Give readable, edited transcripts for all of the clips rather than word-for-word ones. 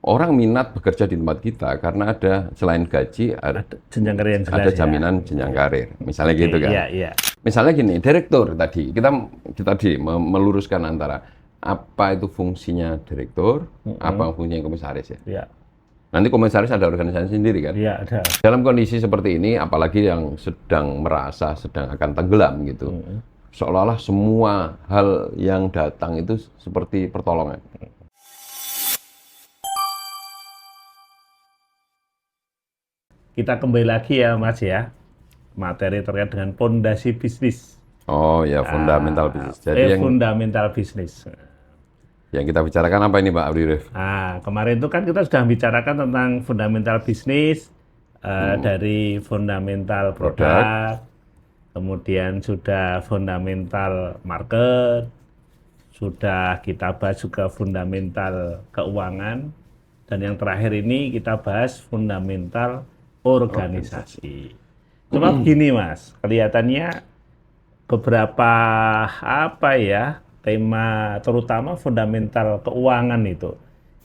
orang minat bekerja di tempat kita karena ada selain gaji ada jenjang karir yang jelas ada jaminan jenjang karir, misalnya gitu kan. Iya, iya. Misalnya gini, direktur tadi kita meluruskan antara apa itu fungsinya direktur, apa fungsinya komisaris ya. Iya. Nanti komisaris ada organisasi sendiri kan. Iya, ada. Dalam kondisi seperti ini, apalagi yang sedang merasa sedang akan tenggelam gitu, seolah-olah semua hal yang datang itu seperti pertolongan. Kita kembali lagi ya Mas ya, materi terkait dengan fondasi bisnis. Oh ya, fundamental bisnis. Jadi fundamental bisnis. yang kita bicarakan apa ini Pak Abdirif? Nah, kemarin itu kan kita sudah bicarakan tentang fundamental bisnis, dari fundamental produk, kemudian sudah fundamental market, sudah kita bahas juga fundamental keuangan, dan yang terakhir ini kita bahas fundamental organisasi. Cuma begini Mas, kelihatannya beberapa tema terutama fundamental keuangan itu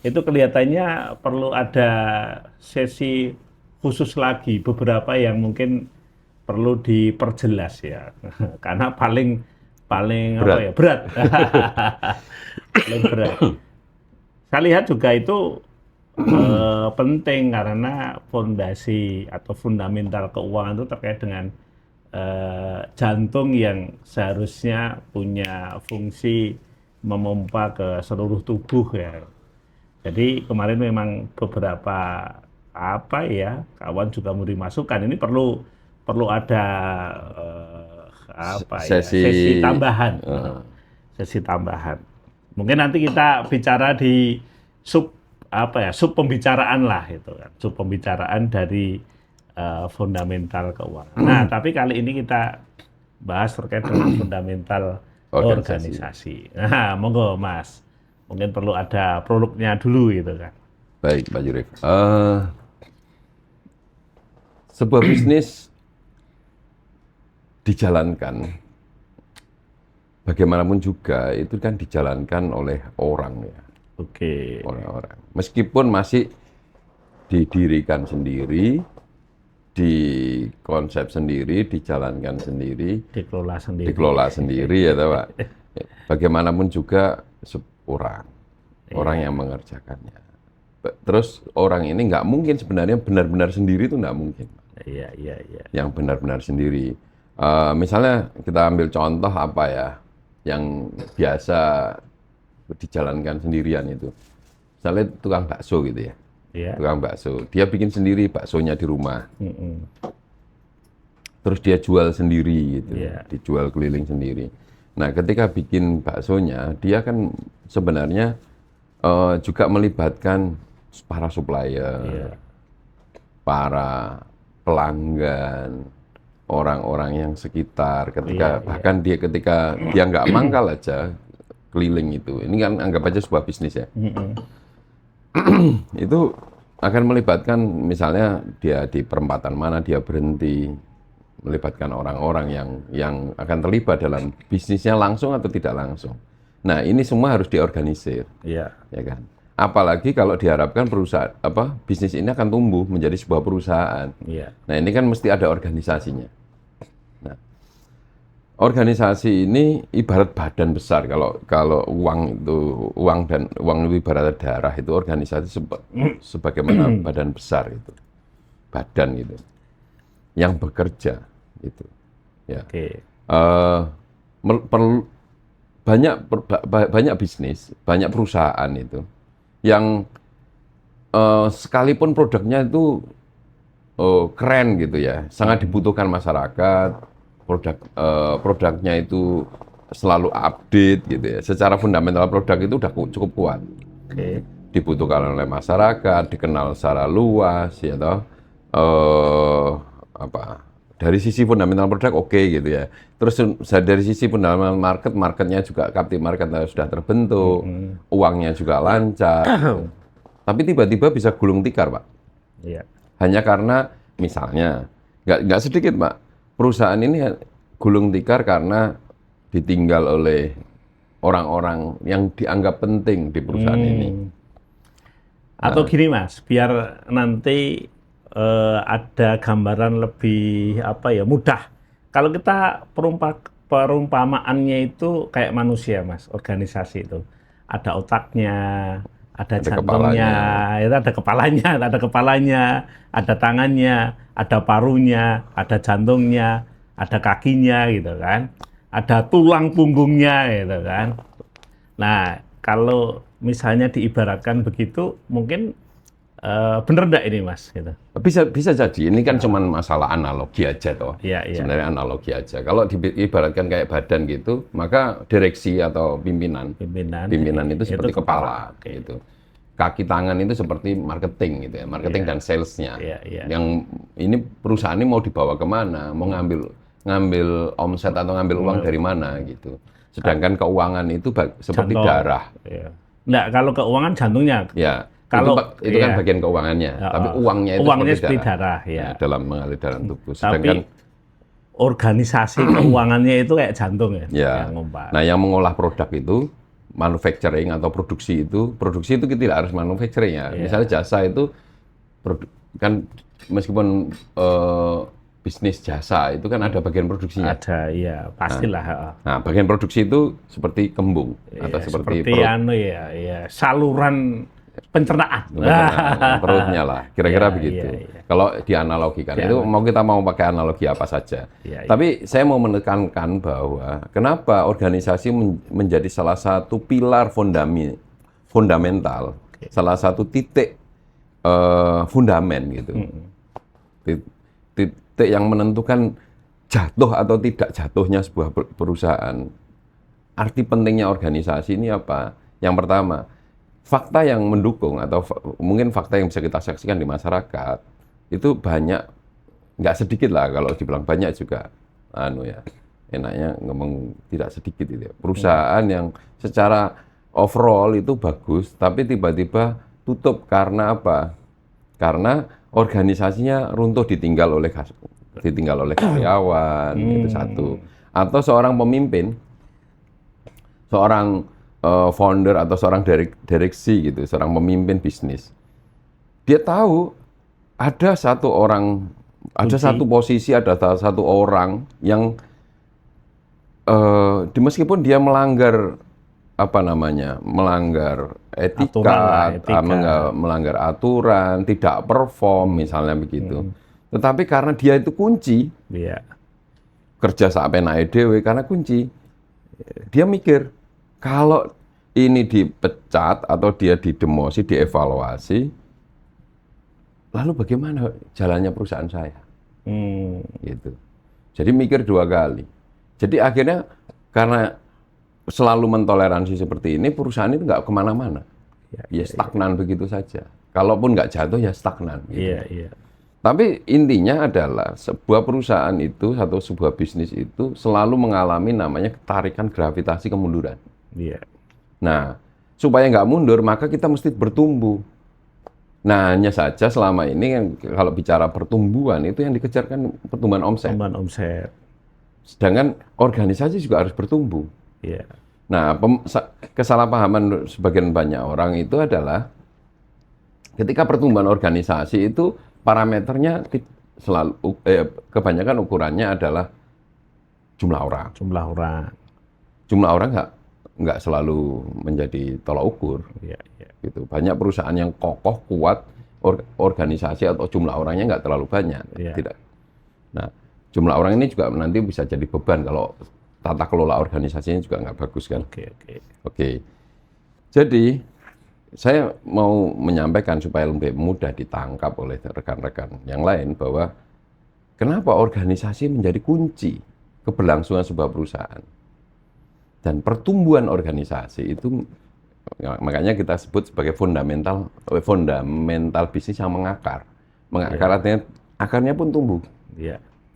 kelihatannya perlu ada sesi khusus lagi, beberapa yang mungkin perlu diperjelas ya, karena paling Berat. berat. Paling berat. Saya lihat juga itu penting karena fondasi atau fundamental keuangan itu terkait dengan jantung yang seharusnya punya fungsi memompa ke seluruh tubuh ya. Jadi kemarin memang beberapa kawan juga memberi masukan ini perlu ada sesi tambahan. Sesi tambahan. Mungkin nanti kita bicara di sub pembicaraan lah itu kan. Sub pembicaraan dari fundamental keuangan. Nah, tapi kali ini kita bahas terkait dengan fundamental organisasi. Nah, monggo Mas. Mungkin perlu ada produknya dulu gitu kan. Baik, Pak Jurif. Sebuah bisnis dijalankan, bagaimanapun juga itu kan dijalankan oleh orang ya. Oke. Oleh orang. Meskipun masih didirikan sendiri, dikonsep sendiri, dijalankan sendiri, dikelola sendiri ya Pak. Bagaimanapun juga orang yang mengerjakannya. Terus orang ini nggak mungkin sebenarnya benar-benar sendiri itu nggak mungkin. Iya. Yang benar-benar sendiri. Misalnya kita ambil contoh yang biasa dijalankan sendirian itu. Misalnya tukang bakso gitu ya. Yeah. Tukang bakso, dia bikin sendiri baksonya di rumah. Terus dia jual sendiri gitu, dijual keliling sendiri. Nah, ketika bikin baksonya, dia kan sebenarnya juga melibatkan para supplier, para pelanggan, orang-orang yang sekitar. Bahkan ketika dia nggak mangkal aja keliling itu, ini kan anggap aja sebuah bisnis ya. Itu akan melibatkan misalnya dia di perempatan mana dia berhenti, melibatkan orang-orang yang akan terlibat dalam bisnisnya langsung atau tidak langsung. Nah, ini semua harus diorganisir. Ya kan? Apalagi kalau diharapkan bisnis ini akan tumbuh menjadi sebuah perusahaan. Nah, ini kan mesti ada organisasinya. Nah, organisasi ini ibarat badan besar. Kalau uang itu ibarat darah, itu organisasi sebagaimana badan besar itu, badan gitu, yang bekerja gitu. Ya. Perlu banyak bisnis, banyak perusahaan itu yang sekalipun produknya itu keren gitu ya, sangat dibutuhkan masyarakat. Produknya itu selalu update gitu ya. Secara fundamental produk itu udah cukup kuat. Dibutuhkan oleh masyarakat, dikenal secara luas ya toh. Dari sisi fundamental produk gitu ya. Terus dari sisi fundamental marketnya juga captive market sudah terbentuk, uangnya juga lancar. Tapi tiba-tiba bisa gulung tikar, Pak. Hanya karena misalnya nggak sedikit, Pak. Perusahaan ini gulung tikar karena ditinggal oleh orang-orang yang dianggap penting di perusahaan ini. Atau gini Mas, biar nanti ada gambaran lebih mudah. Kalau kita perumpamaannya itu kayak manusia Mas, organisasi itu. Ada otaknya, ada jantungnya, itu ada kepalanya, ada tangannya, ada parunya, ada jantungnya, ada kakinya gitu kan. Ada tulang punggungnya gitu kan. Nah, kalau misalnya diibaratkan begitu, mungkin bener enggak ini Mas? Gitu. Bisa jadi. Ini kan cuma masalah analogi aja toh. Iya. Sebenarnya analogi aja. Kalau diibaratkan kayak badan gitu, maka direksi atau pimpinan itu seperti kepala gitu. Kaki tangan itu seperti marketing gitu ya, marketing dan salesnya. Yang ini perusahaan ini mau dibawa kemana, mau ngambil omset atau ngambil uang dari mana gitu. Sedangkan keuangan itu seperti jantung, darah. Nggak, kalau keuangan jantungnya. Ya, kalau itu kan bagian keuangannya, tapi uangnya itu seperti darah. Dalam mengalir dalam tubuh. Sedangkan organisasi keuangannya itu kayak jantung ya. Nah, yang mengolah produk itu manufacturing atau produksi itu kita tidak harus manufacturing ya. Misalnya jasa itu kan meskipun bisnis jasa itu kan ada bagian produksinya. Ada, iya, pastilah. Nah, bagian produksi itu seperti kembung atau seperti saluran pencernaan. Perutnya lah, kira-kira begitu. Kalau dianalogikan, itu kita mau pakai analogi apa saja. Tapi saya mau menekankan bahwa kenapa organisasi menjadi salah satu pilar fundamental, salah satu titik fundamen gitu. Titik yang menentukan jatuh atau tidak jatuhnya sebuah perusahaan. Arti pentingnya organisasi ini apa? Yang pertama, fakta yang mendukung atau mungkin fakta yang bisa kita saksikan di masyarakat itu banyak, nggak sedikit lah, kalau dibilang banyak juga enaknya ngomong tidak sedikit itu ya. Perusahaan yang secara overall itu bagus tapi tiba-tiba tutup karena apa? Karena organisasinya runtuh, ditinggal oleh karyawan, itu satu. Atau seorang pemimpin, seorang founder atau seorang direksi gitu, seorang pemimpin bisnis. Dia tahu ada satu orang, ada satu posisi, ada satu orang yang meskipun dia melanggar melanggar etika, melanggar aturan, tidak perform misalnya begitu. Tetapi karena dia itu kunci, kerja sampai naik dewe karena kunci. Dia mikir, kalau ini dipecat atau dia didemosi, dievaluasi, lalu bagaimana jalannya perusahaan saya? Gitu. Jadi mikir dua kali. Jadi akhirnya karena selalu mentoleransi seperti ini, perusahaan itu nggak kemana-mana. Ya stagnan begitu saja. Kalaupun nggak jatuh ya stagnan. Gitu. Tapi intinya adalah sebuah perusahaan itu atau sebuah bisnis itu selalu mengalami namanya ketarikan gravitasi kemunduran. Nah, supaya nggak mundur maka kita mesti bertumbuh. Nah, hanya saja selama ini kalau bicara pertumbuhan itu yang dikejar kan pertumbuhan omset. Sedangkan organisasi juga harus bertumbuh. Nah, kesalahpahaman sebagian banyak orang itu adalah ketika pertumbuhan organisasi itu parameternya selalu kebanyakan ukurannya adalah jumlah orang. Jumlah orang nggak selalu menjadi tolak ukur. Gitu. Banyak perusahaan yang kokoh, kuat, organisasi atau jumlah orangnya nggak terlalu banyak. Tidak. Nah, jumlah orang ini juga nanti bisa jadi beban kalau tata kelola organisasinya juga nggak bagus kan. Oke. Jadi saya mau menyampaikan supaya lebih mudah ditangkap oleh rekan-rekan yang lain bahwa kenapa organisasi menjadi kunci keberlangsungan sebuah perusahaan. Dan pertumbuhan organisasi itu makanya kita sebut sebagai fundamental bisnis yang mengakar. Mengakar artinya akarnya pun tumbuh.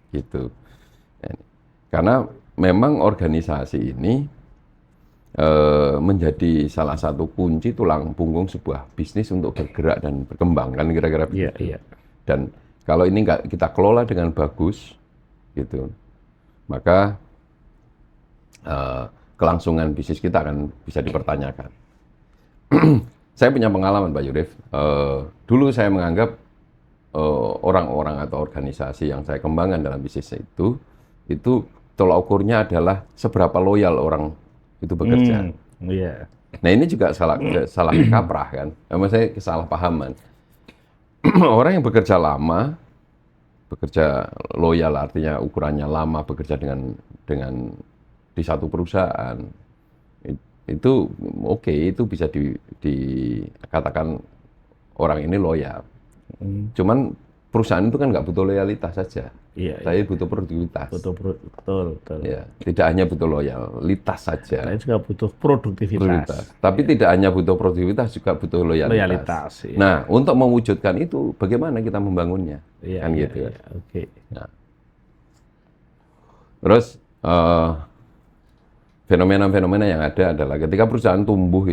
Gitu. Karena memang organisasi ini menjadi salah satu kunci tulang punggung sebuah bisnis untuk bergerak dan berkembang kan kira-kira begitu. Dan kalau ini nggak kita kelola dengan bagus, gitu, maka kelangsungan bisnis kita akan bisa dipertanyakan. saya punya pengalaman Pak Yurif. Dulu saya menganggap orang-orang atau organisasi yang saya kembangkan dalam bisnis itu tolak ukurnya adalah seberapa loyal orang itu bekerja. Iya. Nah ini juga salah kaprah kan, maksudnya kesalahpahaman. Orang yang bekerja lama, bekerja loyal artinya ukurannya lama, bekerja dengan di satu perusahaan itu oke, itu bisa dikatakan orang ini loyal. Cuman perusahaan itu kan nggak butuh loyalitas saja. Iya, Saya butuh produktivitas. Betul. Ya, tidak hanya butuh loyalitas saja. Saya juga butuh produktivitas. Tapi tidak hanya butuh produktivitas, juga butuh loyalitas. Iya. Nah, untuk mewujudkan itu, bagaimana kita membangunnya? Iya, Kan iya, gitu. iya. Oke. Nah, terus fenomena-fenomena yang ada adalah ketika perusahaan tumbuh,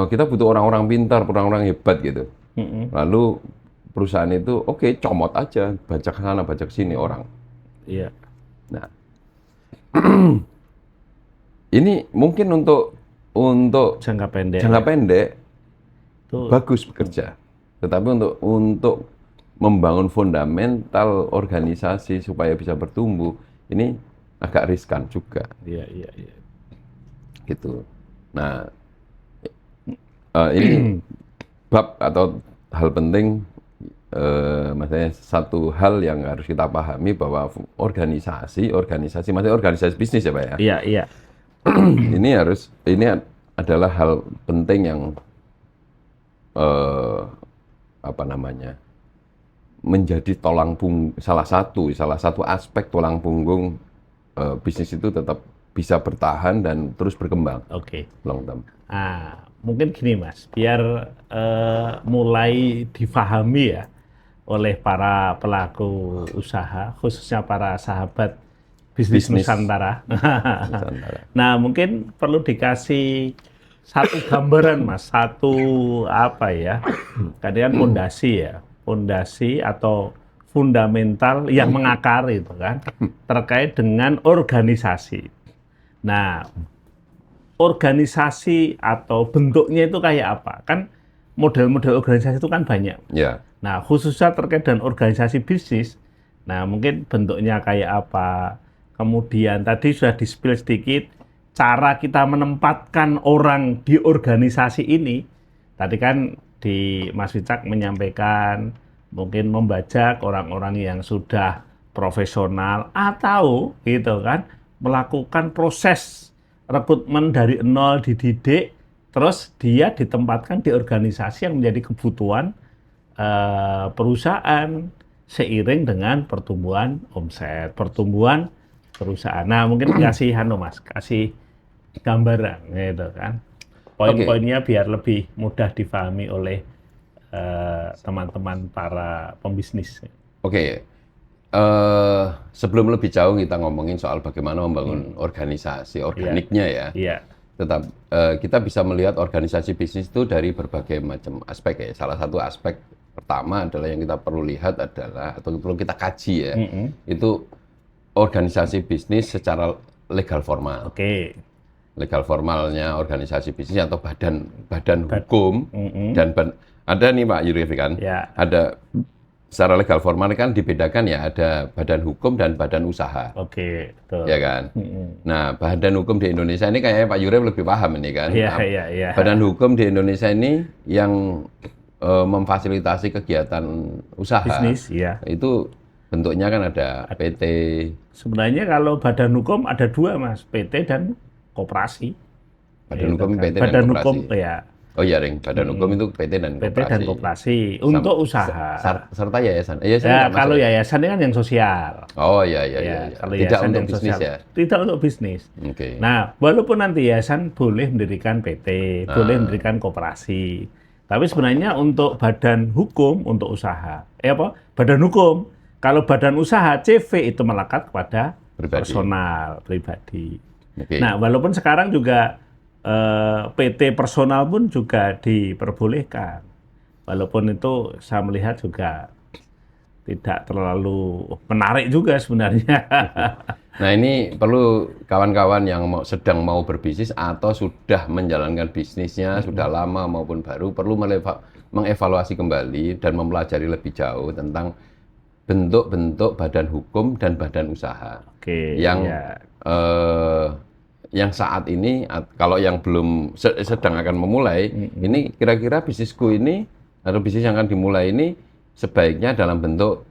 kita butuh orang-orang pintar, orang-orang hebat gitu. Lalu perusahaan itu oke, comot aja, baca ke sana, baca ke sini orang. Iya. Nah, ini mungkin untuk Jangka pendek. itu bagus bekerja, tetapi untuk membangun fundamental organisasi supaya bisa bertumbuh, ini agak riskan juga. Iya. Gitu. Nah, ini bab atau hal penting, maksudnya satu hal yang harus kita pahami bahwa organisasi bisnis ya Pak ya. Iya. ini adalah hal penting yang menjadi salah satu aspek tulang punggung bisnis itu tetap bisa bertahan dan terus berkembang. Oke. Long term. Mungkin gini Mas, biar mulai difahami ya oleh para pelaku usaha, khususnya para sahabat bisnis Nusantara. Nah, mungkin perlu dikasih satu gambaran Mas, kadang pondasi atau fundamental yang mengakar itu kan, terkait dengan organisasi. Nah, organisasi atau bentuknya itu kayak apa? Kan model-model organisasi itu kan banyak. Yeah. Nah, khususnya terkait dengan organisasi bisnis, nah mungkin bentuknya kayak apa? Kemudian tadi sudah di-spill sedikit, cara kita menempatkan orang di organisasi ini. Tadi kan Mas Wicak menyampaikan, mungkin membajak orang-orang yang sudah profesional atau gitu kan, melakukan proses rekrutmen dari nol, dididik, terus dia ditempatkan di organisasi yang menjadi kebutuhan perusahaan seiring dengan pertumbuhan omset, pertumbuhan perusahaan. Nah, mungkin kasih gambaran gitu kan. Poin-poinnya biar lebih mudah difahami oleh teman-teman para pembisnis. Oke. Sebelum lebih jauh kita ngomongin soal bagaimana membangun organisasi organiknya ya. Iya. Tetap kita bisa melihat organisasi bisnis itu dari berbagai macam aspek ya. Salah satu aspek pertama adalah yang kita perlu lihat adalah atau perlu kita kaji ya. Itu organisasi bisnis secara legal formal. Oke. Legal formalnya organisasi bisnis atau badan hukum dan ada nih Pak Yurif kan. Ya. Ada secara legal formal kan dibedakan ya, ada badan hukum dan badan usaha. Oke, betul. Ya kan? Nah, badan hukum di Indonesia ini kayaknya Pak Yurif lebih paham ini kan. Iya. Badan hukum di Indonesia ini yang memfasilitasi kegiatan usaha. Bisnis, ya. Itu bentuknya kan ada PT. Sebenarnya kalau badan hukum ada dua Mas, PT dan koperasi. Badan hukum PT badan dan hukum koperasi. ya. Oh iya, Ring. Badan hukum itu PT dan koperasi untuk usaha. Serta yayasan. Ya, kalau yayasan ini kan yang sosial. Oh iya. Kalau tidak untuk sosial, bisnis ya. Tidak untuk bisnis. Oke. Nah, walaupun nanti yayasan boleh mendirikan PT, boleh mendirikan koperasi. Tapi sebenarnya untuk badan hukum untuk usaha. Badan hukum. Kalau badan usaha CV itu melekat kepada personal pribadi. Okay. Nah, walaupun sekarang juga PT personal pun juga diperbolehkan. Walaupun itu saya melihat juga tidak terlalu menarik juga sebenarnya. Nah, ini perlu kawan-kawan yang sedang mau berbisnis atau sudah menjalankan bisnisnya, sudah lama maupun baru, perlu mengevaluasi kembali dan mempelajari lebih jauh tentang bentuk-bentuk badan hukum dan badan usaha. Oke, Yang saat ini, kalau yang belum sedang akan memulai, ini kira-kira bisnisku ini, atau bisnis yang akan dimulai ini, sebaiknya dalam bentuk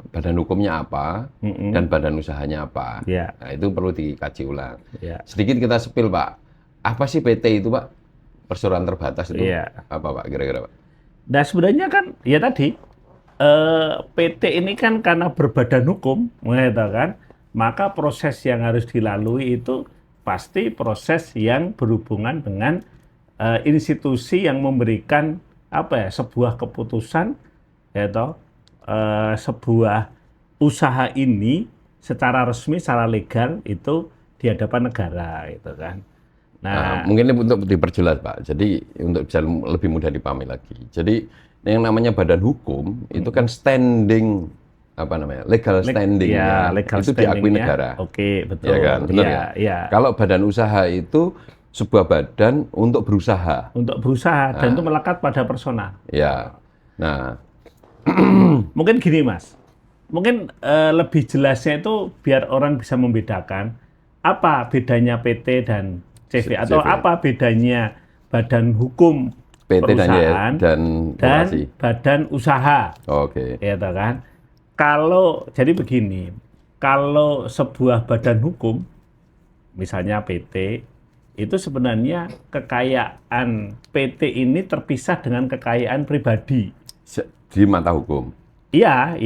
badan hukumnya apa dan badan usahanya apa. Nah, itu perlu dikaji ulang. Sedikit kita sepil, Pak. Apa sih PT itu, Pak? Perseroan terbatas itu apa, Pak? Kira-kira, Pak? Nah, sebenarnya kan ya tadi PT ini kan karena berbadan hukum, kan, maka proses yang harus dilalui itu pasti proses yang berhubungan dengan institusi yang memberikan sebuah keputusan, sebuah usaha ini secara resmi, secara legal itu di hadapan negara, gitu kan. Nah, mungkin untuk diperjelas, Pak. Jadi untuk bisa lebih mudah dipahami lagi. Jadi yang namanya badan hukum itu kan standing, legal standing, legal itu diakui negara. Oke, betul. Ya kan, benar ya. Kalau badan usaha itu sebuah badan untuk berusaha. Untuk berusaha dan itu melekat pada personal. Ya. Nah, mungkin gini, Mas. Mungkin lebih jelasnya itu biar orang bisa membedakan apa bedanya PT dan CV atau apa bedanya badan hukum PT perusahaan dan badan usaha. Oke. Ya kan? Kalau jadi begini, kalau sebuah badan hukum misalnya PT itu sebenarnya kekayaan PT ini terpisah dengan kekayaan pribadi di mata hukum. Iya,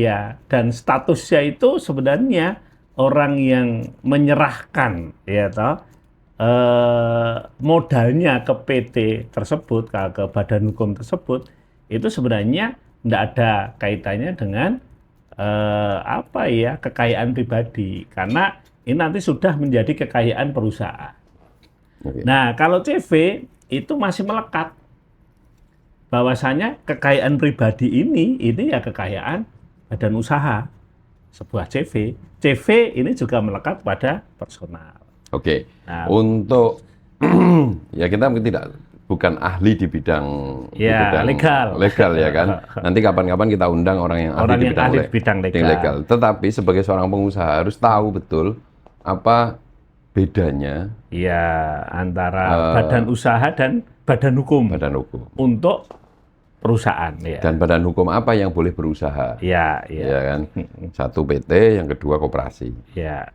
dan statusnya itu sebenarnya orang yang menyerahkan modalnya ke PT tersebut, ke badan hukum tersebut, itu sebenarnya tidak ada kaitannya dengan kekayaan pribadi, karena ini nanti sudah menjadi kekayaan perusahaan. Okay. Nah, kalau CV itu masih melekat bahwasanya kekayaan pribadi ini ya kekayaan badan usaha, sebuah CV. CV ini juga melekat pada personal. Oke. Nah, untuk ya kita mungkin bukan ahli di bidang legal ya kan. Nanti kapan-kapan kita undang orang yang ahli di bidang legal. Tetapi sebagai seorang pengusaha harus tahu betul apa bedanya antara badan usaha dan badan hukum. Untuk perusahaan. Dan badan hukum apa yang boleh berusaha? Ya kan. Satu PT, yang kedua koperasi.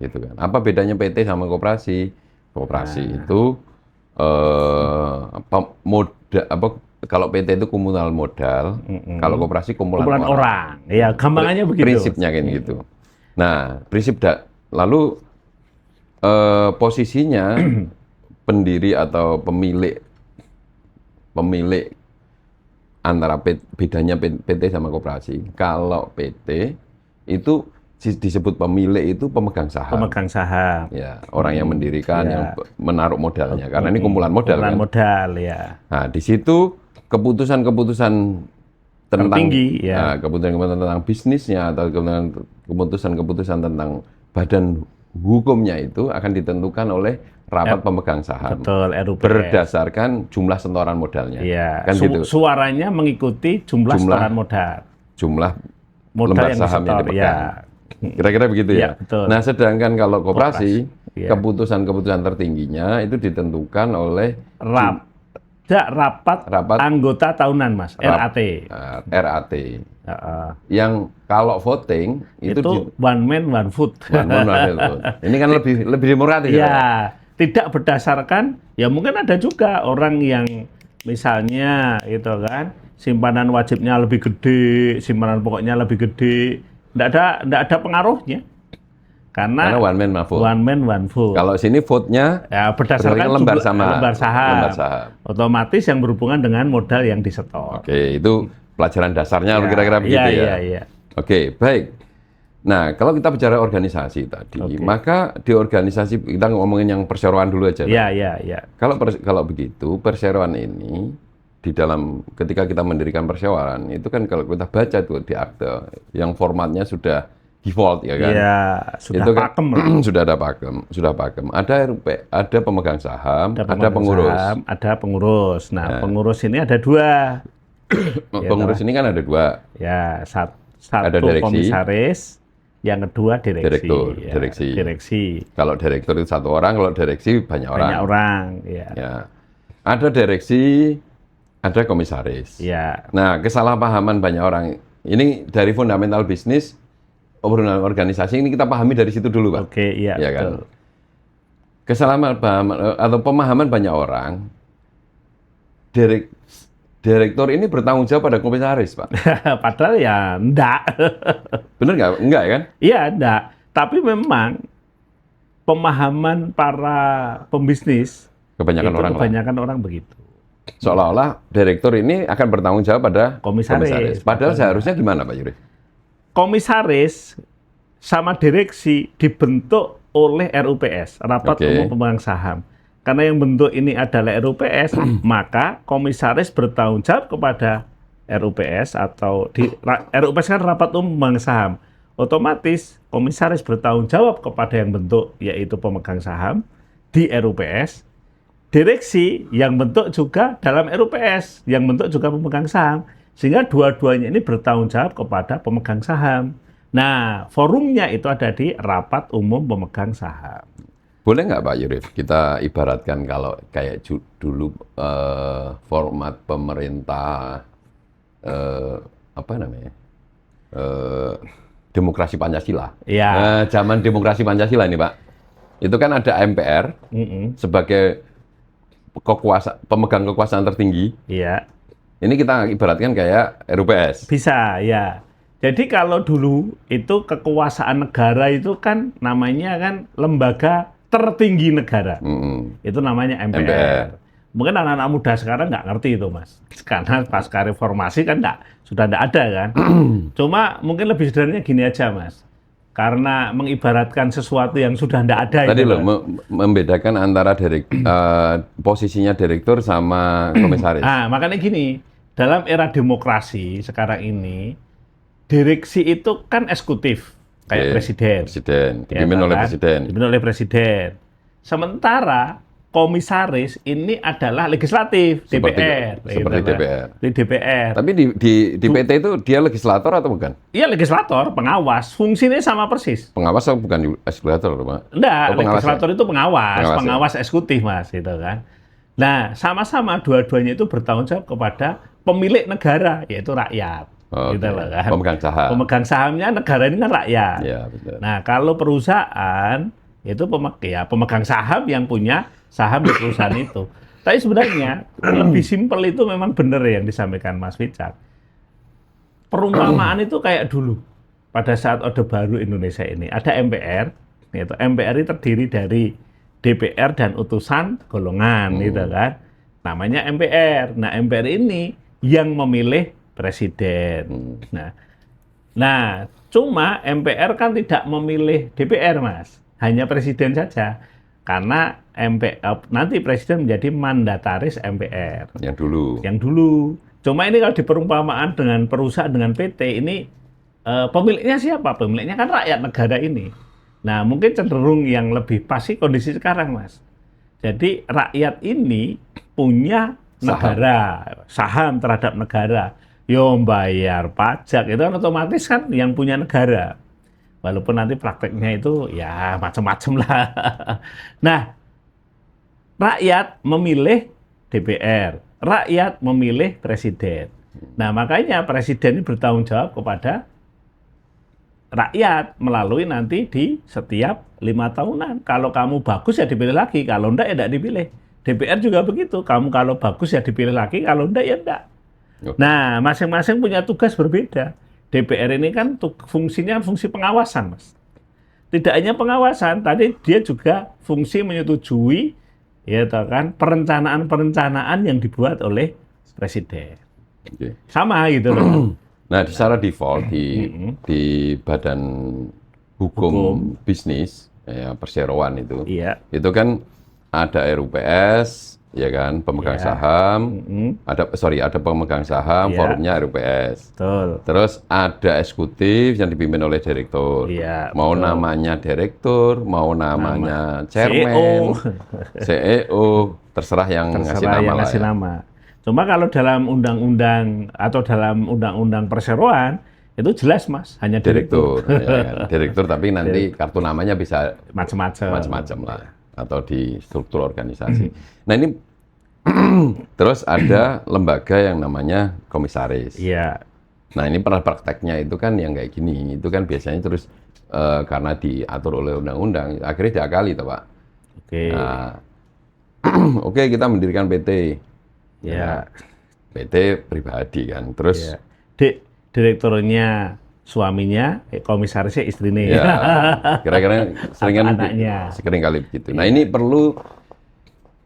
Gitu kan. Apa bedanya PT sama koperasi? Koperasi itu kalau PT itu kumulatif modal, kalau koperasi kumpulan orang. Ya, gampangannya begitu. Prinsipnya kan gitu. Nah, lalu posisinya pendiri atau pemilik antara bedanya PT sama koperasi. Kalau PT itu disebut pemilik itu pemegang saham. Pemegang saham. Ya, orang yang mendirikan, yang menaruh modalnya. Karena ini kumpulan modal. Kumpulan modal, ya. Nah, di situ keputusan-keputusan tentang keputusan-keputusan tentang bisnisnya atau keputusan-keputusan tentang badan hukumnya itu akan ditentukan oleh rapat pemegang saham. Betul, RUPS. Berdasarkan jumlah setoran modalnya. Iya. Kan gitu. Suaranya mengikuti jumlah setoran modal. Jumlah modal lembar yang saham yang dipegang. Kira-kira begitu ya. Betul. Nah, sedangkan kalau koperasi, keputusan-keputusan tertingginya itu ditentukan oleh rapat anggota tahunan, Mas. RAT. RAT. Yang kalau voting itu one man one vote. Ini kan lebih demokratis. Ya, tidak berdasarkan, ya mungkin ada juga orang yang misalnya itu kan simpanan wajibnya lebih gede, simpanan pokoknya lebih gede, tidak ada pengaruhnya. Karena one man one vote. Kalau sini vote-nya berdasarkan lembar saham. Otomatis yang berhubungan dengan modal yang disetor. Oke, itu pelajaran dasarnya kira-kira begitu ya. Iya. Oke, baik. Nah, kalau kita bicara organisasi tadi, maka di organisasi kita ngomongin yang perseroan dulu aja. Iya. Kalau begitu, perseroan ini di dalam ketika kita mendirikan perseroan itu kan kalau kita baca tuh di akte yang formatnya sudah default ya kan. Iya, sudah itu kan, pakem lah. sudah ada pakem. Ada RUP, ada pemegang saham, ada pemegang pengurus. saham, ada pengurus. Nah, pengurus ini ada 2. Pengurus ini kan ada 2. Ya, satu Ada direksi. komisaris, yang kedua direksi. Direktur, Ya, direksi. Kalau direktur itu 1 orang, kalau direksi banyak orang. Banyak orang, ya. Ya. Ada direksi, ada komisaris. Ya. Nah, kesalahpahaman banyak orang. Ini dari fundamental bisnis, obrolan organisasi ini kita pahami dari situ dulu, Pak. Oke, iya, Ya kan? betul. Kesalahpahaman atau pemahaman banyak orang, direktur ini bertanggung jawab pada komisaris, Pak. Padahal ya enggak. Bener nggak? Enggak kan? Iya, enggak. Tapi memang pemahaman para pembisnis Kebanyakan itu orang lah. kebanyakan orang begitu. Seolah-olah direktur ini akan bertanggung jawab pada Komisaris. Padahal seharusnya gimana, Pak Yuri? Komisaris sama direksi dibentuk oleh RUPS, Rapat Oke. Umum Pemegang Saham. Karena yang bentuk ini adalah RUPS, maka komisaris bertanggung jawab kepada RUPS atau RUPS kan Rapat Umum Pemegang Saham. Otomatis komisaris bertanggung jawab kepada yang bentuk yaitu pemegang saham di RUPS. Direksi yang bentuk juga dalam RUPS, yang bentuk juga pemegang saham. Sehingga dua-duanya ini bertanggung jawab kepada pemegang saham. Nah, forumnya itu ada di Rapat Umum Pemegang Saham. Boleh nggak Pak Yurif, kita ibaratkan kalau kayak dulu format pemerintah, apa namanya, demokrasi Pancasila. Ya. Zaman demokrasi Pancasila ini Pak, itu kan ada MPR sebagai pemegang kekuasaan tertinggi. Iya. Ini kita ibaratkan kayak RUPS. Bisa, ya. Jadi kalau dulu itu kekuasaan negara itu kan namanya kan lembaga tertinggi negara. Itu namanya MPR. Mungkin anak-anak muda sekarang nggak ngerti itu, Mas. Karena pasca reformasi kan sudah nggak ada kan. Cuma mungkin lebih sederhananya gini aja, Mas. Karena mengibaratkan sesuatu yang sudah nggak ada. Tadi itu, loh, membedakan antara posisinya direktur sama komisaris. Nah, makanya gini, dalam era demokrasi sekarang ini, direksi itu kan eksekutif, kayak presiden. Dipimpin oleh presiden. Dipimpin oleh presiden. Sementara komisaris ini adalah legislatif, DPR. Seperti DPR. Di DPR. Tapi di PT itu dia legislator atau bukan? Iya, legislator, pengawas. Fungsinya sama persis. Pengawas atau bukan legislator, Pak? Enggak, pengawas legislator itu pengawas ya? eksekutif, Mas, gitu kan. Nah, sama-sama dua-duanya itu bertanggung jawab kepada pemilik negara, yaitu rakyat. Gitu loh kan. Pemegang saham. Pemegang sahamnya negara ini kan rakyat. Ya, betul. Nah, kalau perusahaan itu pemegang saham yang punya saham di perusahaan itu. Tapi sebenarnya lebih simpel itu memang benar yang disampaikan Mas Wicak. Perumpamaan itu kayak dulu pada saat Orde Baru Indonesia ini ada MPR, yaitu MPR ini terdiri dari DPR dan utusan golongan, gitu kan. Namanya MPR. Nah, MPR ini yang memilih presiden. Nah, cuma MPR kan tidak memilih DPR, Mas. Hanya presiden saja. Karena nanti presiden menjadi mandataris MPR. Yang dulu. Cuma ini kalau diperumpamaan dengan perusahaan, dengan PT, ini pemiliknya siapa? Pemiliknya kan rakyat negara ini. Nah, mungkin cenderung yang lebih pas sih kondisi sekarang, Mas. Jadi rakyat ini punya negara, saham terhadap negara. Yo bayar pajak, itu kan otomatis kan yang punya negara. Walaupun nanti prakteknya itu ya macam-macam lah. Nah, rakyat memilih DPR, rakyat memilih presiden. Nah, makanya presiden ini bertanggung jawab kepada rakyat melalui nanti di setiap 5 tahunan. Kalau kamu bagus ya dipilih lagi, kalau enggak ya enggak dipilih. DPR juga begitu, kamu kalau bagus ya dipilih lagi, kalau enggak ya enggak. Nah, masing-masing punya tugas berbeda. DPR ini kan fungsinya fungsi pengawasan, Mas. Tidak hanya pengawasan, tadi dia juga fungsi menyetujui ya kan perencanaan-perencanaan yang dibuat oleh presiden. Sama gitu loh. Nah, secara default di Badan Hukum Bisnis ya, perseroan itu. Iya. Itu kan ada RUPS, ya kan, pemegang Iya. saham, ada pemegang saham, Iya. forumnya RUPS. Betul. Terus ada eksekutif yang dipimpin oleh direktur. Iya, Mau betul. namanya direktur, mau namanya chairman, CEO, terserah yang ngasih Terserah nama yang lah ngasih ya. nama. Cuma kalau dalam undang-undang atau dalam undang-undang perseroan itu jelas Mas, hanya direktur. Direktur, ya kan. Direktur tapi nanti kartu namanya bisa Macam-macam. macam-macam lah, atau di struktur organisasi. Nah ini terus ada lembaga yang namanya komisaris. Iya. Nah ini prakteknya itu kan yang kayak gini, itu kan biasanya terus karena diatur oleh undang-undang, akhirnya diakali toh Pak. Oke. Nah, oke kita mendirikan PT, Ya. PT pribadi kan, terus Ya. Direkturnya suaminya, komisarisnya istrinya. ya kira-kira seringan anaknya. sering kali begitu. Nah ini perlu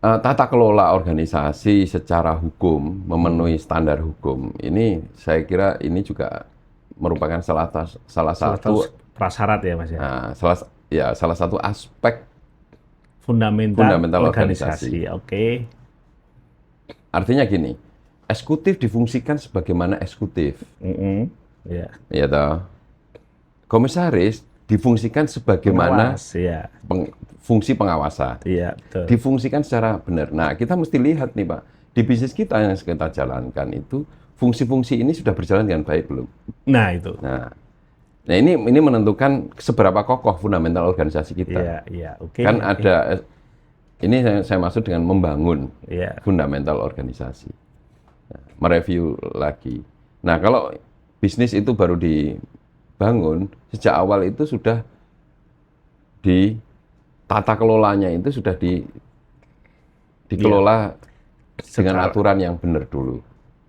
tata kelola organisasi secara hukum, memenuhi standar hukum. Ini saya kira ini juga merupakan salah satu prasyarat ya Mas ya. salah satu aspek Fundamental organisasi. Oke. Artinya gini, eksekutif difungsikan sebagaimana eksekutif, Ya. ya toh. Komisaris difungsikan sebagaimana Pengawas, ya. fungsi pengawasan. Iya, betul. Difungsikan secara benar. Nah, kita mesti lihat nih Pak, di bisnis kita yang kita jalankan itu, fungsi-fungsi ini sudah berjalan dengan baik belum? Nah, itu. Nah ini menentukan seberapa kokoh fundamental organisasi kita. Iya, iya, oke. Kan ada, ini saya maksud dengan membangun Iya. fundamental organisasi. Nah, mereview lagi. Nah, kalau bisnis itu baru dibangun, sejak awal itu sudah di tata kelolanya itu sudah dikelola dengan aturan yang benar dulu.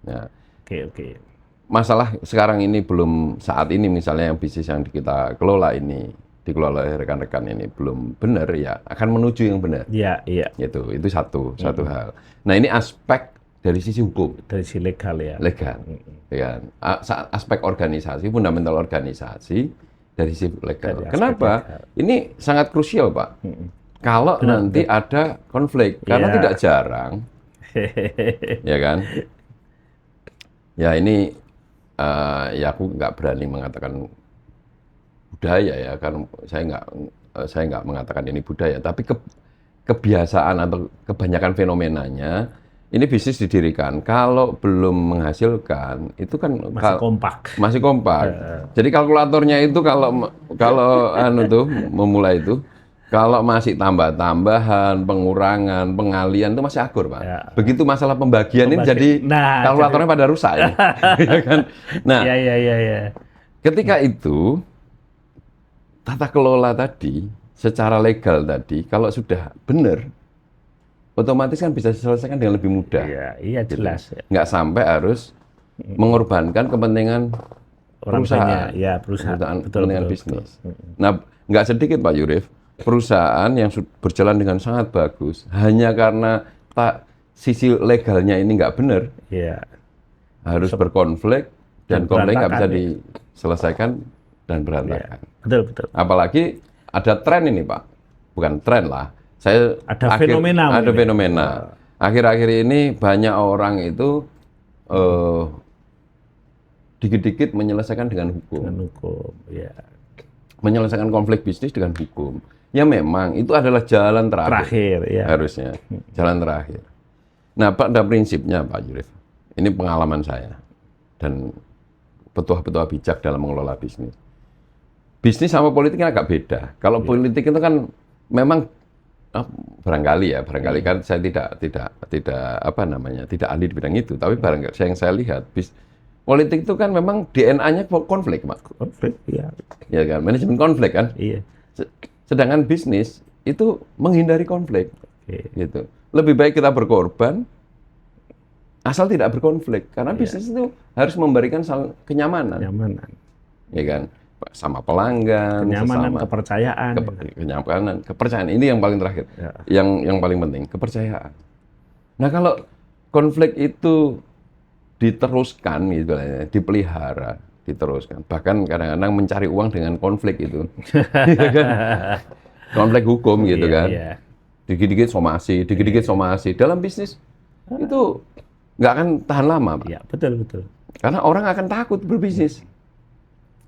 Nah, Oke. masalah sekarang ini belum, saat ini misalnya yang bisnis yang kita kelola ini, dikelola oleh rekan-rekan ini belum benar, ya akan menuju yang benar. Iya. Itu satu hal. Nah ini aspek dari sisi hukum. Dari sisi legal ya. Legal. Ya, aspek organisasi, fundamental organisasi dari sisi legal. Dari aspek Kenapa? legal. Ini sangat krusial Pak. Kalau nanti ada konflik, karena Iya. tidak jarang, ya kan? Ya ini, ya aku nggak berani mengatakan budaya ya, karena saya nggak mengatakan ini budaya, tapi kebiasaan atau kebanyakan fenomenanya, ini bisnis didirikan, kalau belum menghasilkan, itu kan Masih kompak. masih kompak. Jadi kalkulatornya itu kalau memulai itu, kalau masih tambah-tambahan, pengurangan, pengalian itu masih akur, Pak. Ya. Begitu masalah pembagian ini jadi kalkulatornya pada rusak ya. Ya kan? Nah, Iya. ketika itu tata kelola tadi secara legal tadi kalau sudah benar, otomatis kan bisa diselesaikan dengan lebih mudah. Iya jelas. Gitu. Nggak sampai harus mengorbankan kepentingan perusahaan. Ya, perusahaan. Kepentingan bisnis. Nah, nggak sedikit Pak Yurif, perusahaan yang berjalan dengan sangat bagus hanya karena sisi legalnya ini nggak benar, harus berkonflik dan konflik nggak bisa diselesaikan dan berantakan. Betul. Apalagi ada tren ini Pak, bukan tren lah. Ada fenomena. Akhir-akhir ini banyak orang itu dikit-dikit menyelesaikan dengan hukum. Menyelesaikan konflik bisnis dengan hukum. Ya memang itu adalah jalan terakhir ya. Harusnya jalan terakhir. Nah, pada prinsipnya Pak Yurif, ini pengalaman saya dan petua-petua bijak dalam mengelola bisnis. Bisnis sama politik kan agak beda. Kalau politik itu kan memang barangkali kan saya tidak ahli di bidang itu, tapi barangkali yang saya lihat politik itu kan memang DNA-nya konflik, Pak. Konflik, iya. Ya kan, manajemen konflik kan. Iya. Sedangkan bisnis itu menghindari konflik. Gitu. Lebih baik kita berkorban asal tidak berkonflik, karena bisnis itu harus memberikan kenyamanan. Ya kan, sama pelanggan, kenyamanan, kepercayaan. Kepercayaan ini yang paling terakhir. Yang paling penting, kepercayaan. Nah, kalau konflik itu diteruskan gitu, dipelihara, diteruskan. Bahkan kadang-kadang mencari uang dengan konflik itu. Konflik hukum gitu kan. dikit-dikit somasi, dikit-dikit somasi. Dalam bisnis itu nggak akan tahan lama, Pak. Iya, betul. Karena orang akan takut berbisnis.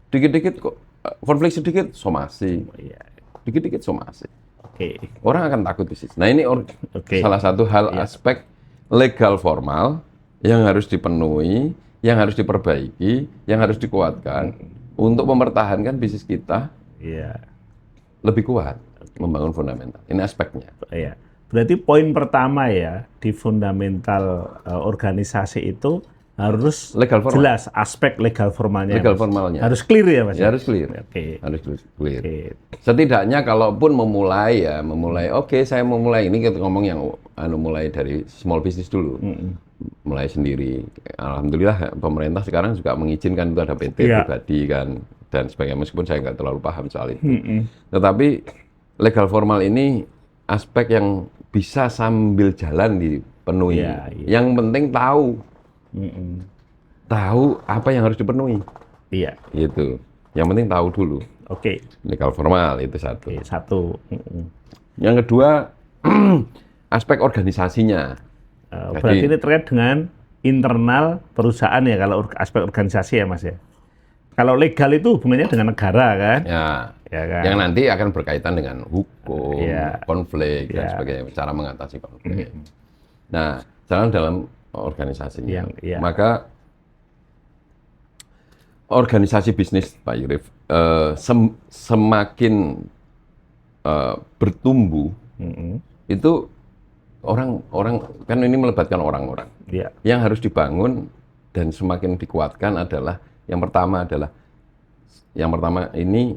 Dikit-dikit kok konflik sedikit somasi, Iya. dikit-dikit somasi. Oke. Orang akan takut bisnis. Nah ini Oke. salah satu hal aspek legal formal yang harus dipenuhi, yang harus diperbaiki, yang harus dikuatkan untuk mempertahankan bisnis kita Iya. lebih kuat, membangun fundamental. Ini aspeknya. Iya. Berarti poin pertama ya di fundamental organisasi itu harus Legal formal. jelas aspek legal formalnya. Legal Mas. formalnya. Harus clear ya, Mas. Ya, harus clear. Oke. Harus clear. Oke. Setidaknya kalaupun memulai, oke saya mau mulai, ini kita ngomong yang mulai dari small business dulu. Mulai sendiri. Alhamdulillah pemerintah sekarang juga mengizinkan itu ada PT pribadi kan dan sebagainya, meskipun saya nggak terlalu paham soal itu. Tetapi legal formal ini aspek yang bisa sambil jalan dipenuhi. Yang penting tahu apa yang harus dipenuhi. Iya. Gitu. Yang penting tahu dulu. Oke. Legal formal itu satu. Oke, satu. Yang kedua, aspek organisasinya. Berarti ini terkait dengan internal perusahaan ya, kalau aspek organisasi ya, Mas ya. Kalau legal itu hubungannya dengan negara kan? Ya kan? Yang nanti akan berkaitan dengan hukum, konflik dan sebagainya, cara mengatasi konflik. Nah, dalam organisasinya. Maka organisasi bisnis, Pak Yurif, semakin bertumbuh, itu orang kan ini melibatkan orang-orang. Yang harus dibangun dan semakin dikuatkan adalah yang pertama ini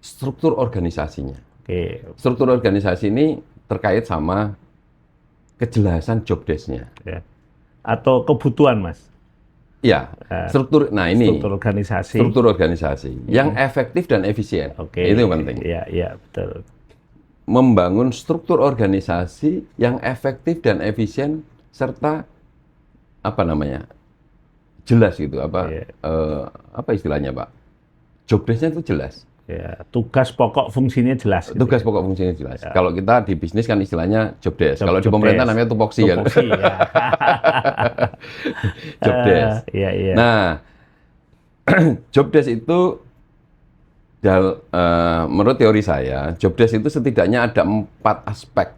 struktur organisasinya. Struktur organisasi ini terkait sama kejelasan job desk-nya. Atau kebutuhan, Mas. Ya, struktur. Nah ini struktur organisasi yang efektif dan efisien. Itu yang penting. Iya, betul. Membangun struktur organisasi yang efektif dan efisien serta jelas gitu, apa istilahnya, Pak? Job desk-nya itu jelas. Ya, tugas pokok fungsinya jelas. Tugas pokok fungsinya jelas. Kalau kita di bisnis kan istilahnya job desk. Kalau di pemerintah namanya tupoksi kan. Job desk. Nah, job desk itu menurut teori saya, job desk itu setidaknya ada 4 aspek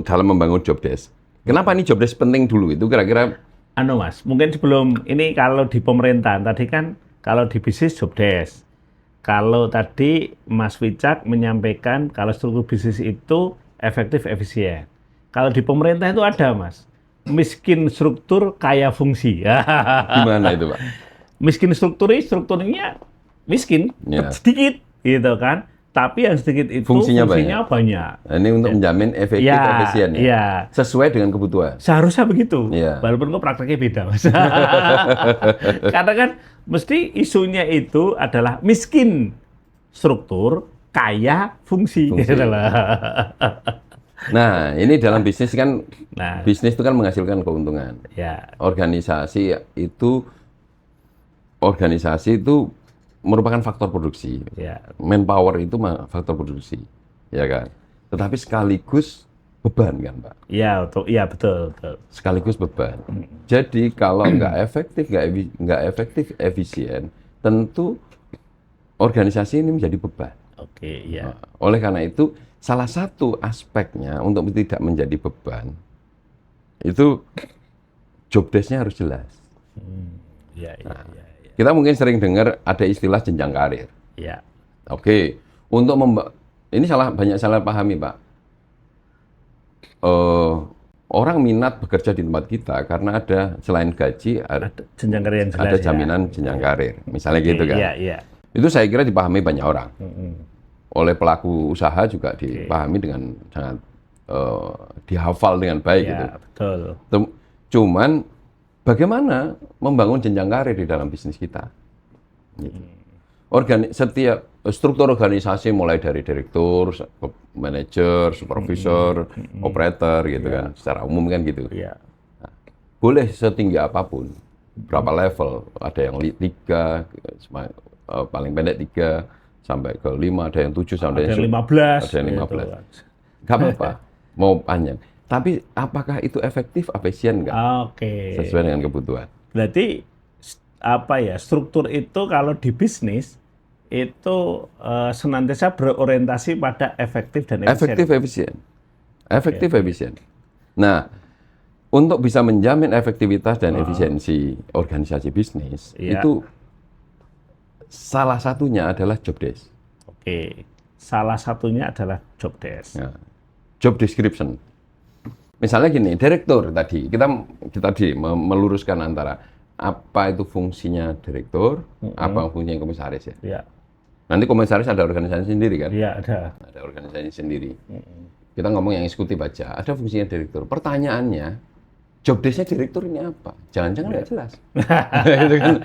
dalam membangun job desk. Kenapa ini job desk penting dulu itu kira-kira? Mas, mungkin sebelum ini kalau di pemerintahan tadi kan, kalau di bisnis job desk. Kalau tadi Mas Wicak menyampaikan kalau struktur bisnis itu efektif efisien. Kalau di pemerintah itu ada, Mas, miskin struktur kaya fungsi. Gimana itu, Pak? Miskin strukturnya miskin, sedikit gitu kan. Tapi yang sedikit itu fungsinya banyak. Nah, ini untuk menjamin efektif efisien ya. Sesuai dengan kebutuhan. Seharusnya begitu. Walaupun kok prakteknya beda, Mas. Karena kan mesti isunya itu adalah miskin struktur, kaya fungsi. Nah, ini dalam bisnis kan, bisnis itu kan menghasilkan keuntungan. Organisasi itu merupakan faktor produksi. Manpower itu faktor produksi, ya kan. Tetapi sekaligus beban kan, Pak. Iya, betul. Sekaligus beban. Jadi kalau nggak efektif, efisien, tentu organisasi ini menjadi beban. Oleh karena itu, salah satu aspeknya untuk tidak menjadi beban itu job desk-nya harus jelas. Kita mungkin sering dengar ada istilah jenjang karir. Untuk ini banyak salah pahami, Pak. Orang minat bekerja di tempat kita karena ada selain gaji ada jenjang karir yang jelas, ada jaminan jenjang karir, misalnya gitu kan. Itu saya kira dipahami banyak orang. Oleh pelaku usaha juga dipahami dengan sangat dihafal dengan baik gitu. Cuman bagaimana membangun jenjang karir di dalam bisnis kita? Setiap struktur organisasi mulai dari direktur, manajer, supervisor, operator gitu kan, secara umum kan gitu. Nah, boleh setinggi apapun, berapa level, ada yang 3, paling pendek 3, sampai ke 5, ada yang 7, sampai ada yang 15. Ada yang 15. Gitu. Nggak apa-apa, mau panjang. Tapi apakah itu efektif, efisien nggak? Oke. Sesuai dengan kebutuhan. Berarti apa ya, struktur itu kalau di bisnis itu senantiasa berorientasi pada efektif dan efisien. Efektif, efisien. Efektif, efisien. Nah, untuk bisa menjamin efektivitas dan efisiensi organisasi bisnis, itu salah satunya adalah job desk. Oke, salah satunya adalah job desk. Ya. Job description. Misalnya gini, direktur tadi, kita tadi meluruskan antara apa itu fungsinya direktur, apa fungsinya komisaris ya. Ya. Nanti komisaris ada organisasi sendiri kan? Iya, ada. Ada organisasi sendiri. Kita ngomong yang eksekutif aja, ada fungsinya direktur. Pertanyaannya, job desk-nya direktur ini apa? Jangan-jangan nggak jelas. Gitu kan?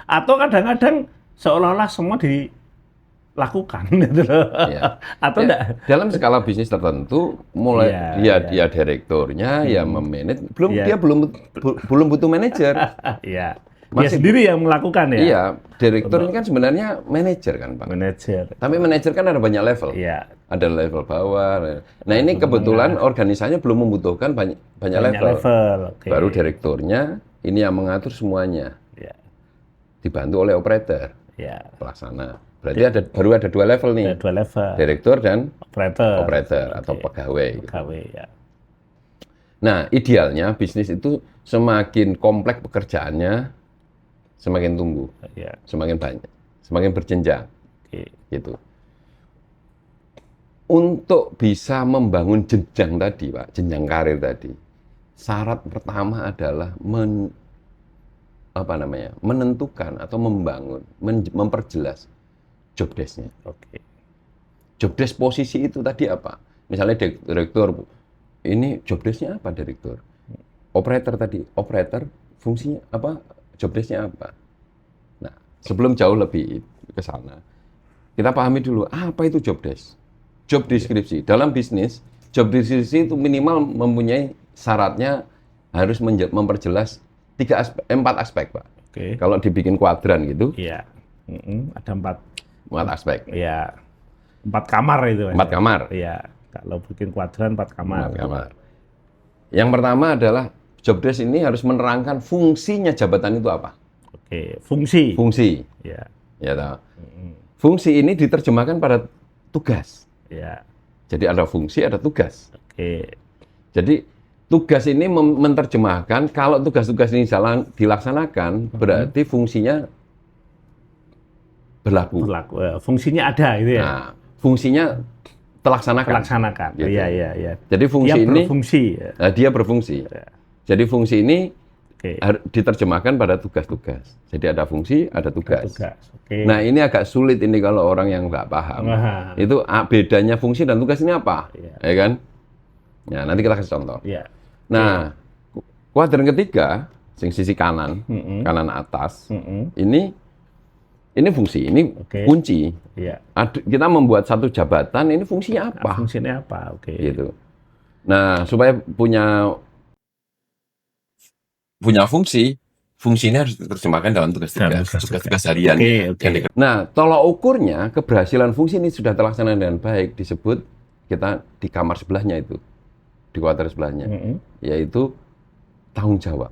Atau kadang-kadang seolah-olah semua dilakukan gitu loh. Ya. Atau enggak? Dalam skala bisnis tertentu, mulai dia direkturnya, ya memanage, dia belum butuh manajer. Iya. Dia sendiri yang melakukan ya. Iya, direktur ini kan sebenarnya manajer kan, Pak. Manajer. Tapi manajer kan ada banyak level. Iya. Ada level bawah. Nah, ini kebetulan organisasinya belum membutuhkan banyak level. Okay. Baru direkturnya ini yang mengatur semuanya. Iya. Dibantu oleh operator. Iya. Pelaksana. Berarti baru ada 2 level nih. Ada 2 level. Direktur dan operator atau pegawai. Pegawai ya. Nah, idealnya bisnis itu semakin kompleks pekerjaannya, semakin tumbuh, semakin banyak, semakin berjenjang, gitu. Untuk bisa membangun jenjang tadi, Pak, jenjang karir tadi, syarat pertama adalah menentukan atau membangun, memperjelas job desk-nya. Job desk posisi itu tadi apa? Misalnya direktur, ini job desk-nya apa direktur? Operator tadi, operator fungsinya apa? Job desk-nya apa? Nah, sebelum jauh lebih ke sana, kita pahami dulu apa itu job desk. Job deskripsi. Dalam bisnis, job deskripsi itu minimal mempunyai syaratnya harus memperjelas 4 aspek, Pak. Kalau dibikin kuadran gitu. Iya. Ada 4 aspek. Iya. 4 kamar itu. 4 kamar. Iya. Kalau bikin kuadran 4 kamar. 4 kamar. Yang pertama adalah job desk ini harus menerangkan fungsinya jabatan itu apa. Fungsi. Ya. Ya tahu. Fungsi ini diterjemahkan pada tugas. Ya. Jadi ada fungsi, ada tugas. Jadi tugas ini menerjemahkan kalau tugas-tugas ini dilaksanakan, berarti fungsinya berlaku. Fungsinya ada gitu ya. Nah, fungsinya terlaksanakan. Gitu. Iya. Jadi fungsi dia ini berfungsi. Dia berfungsi. Jadi fungsi ini diterjemahkan pada tugas-tugas. Jadi ada fungsi, ada tugas. Nah, ini agak sulit ini kalau orang yang nggak paham. Itu bedanya fungsi dan tugas ini apa? Ya kan? Ya, nanti kita kasih contoh. Nah, kuadran ketiga, sisi kanan, kanan atas, ini fungsi, ini kunci. Kita membuat satu jabatan, ini fungsinya apa? Fungsinya apa? Gitu. Nah, supaya punya fungsinya harus diterjemahkan dalam tugas-tugas harian. Nah, tolak ukurnya keberhasilan fungsi ini sudah terlaksana dengan baik disebut kita di kamar sebelahnya itu, di kuadran sebelahnya, yaitu tanggung jawab.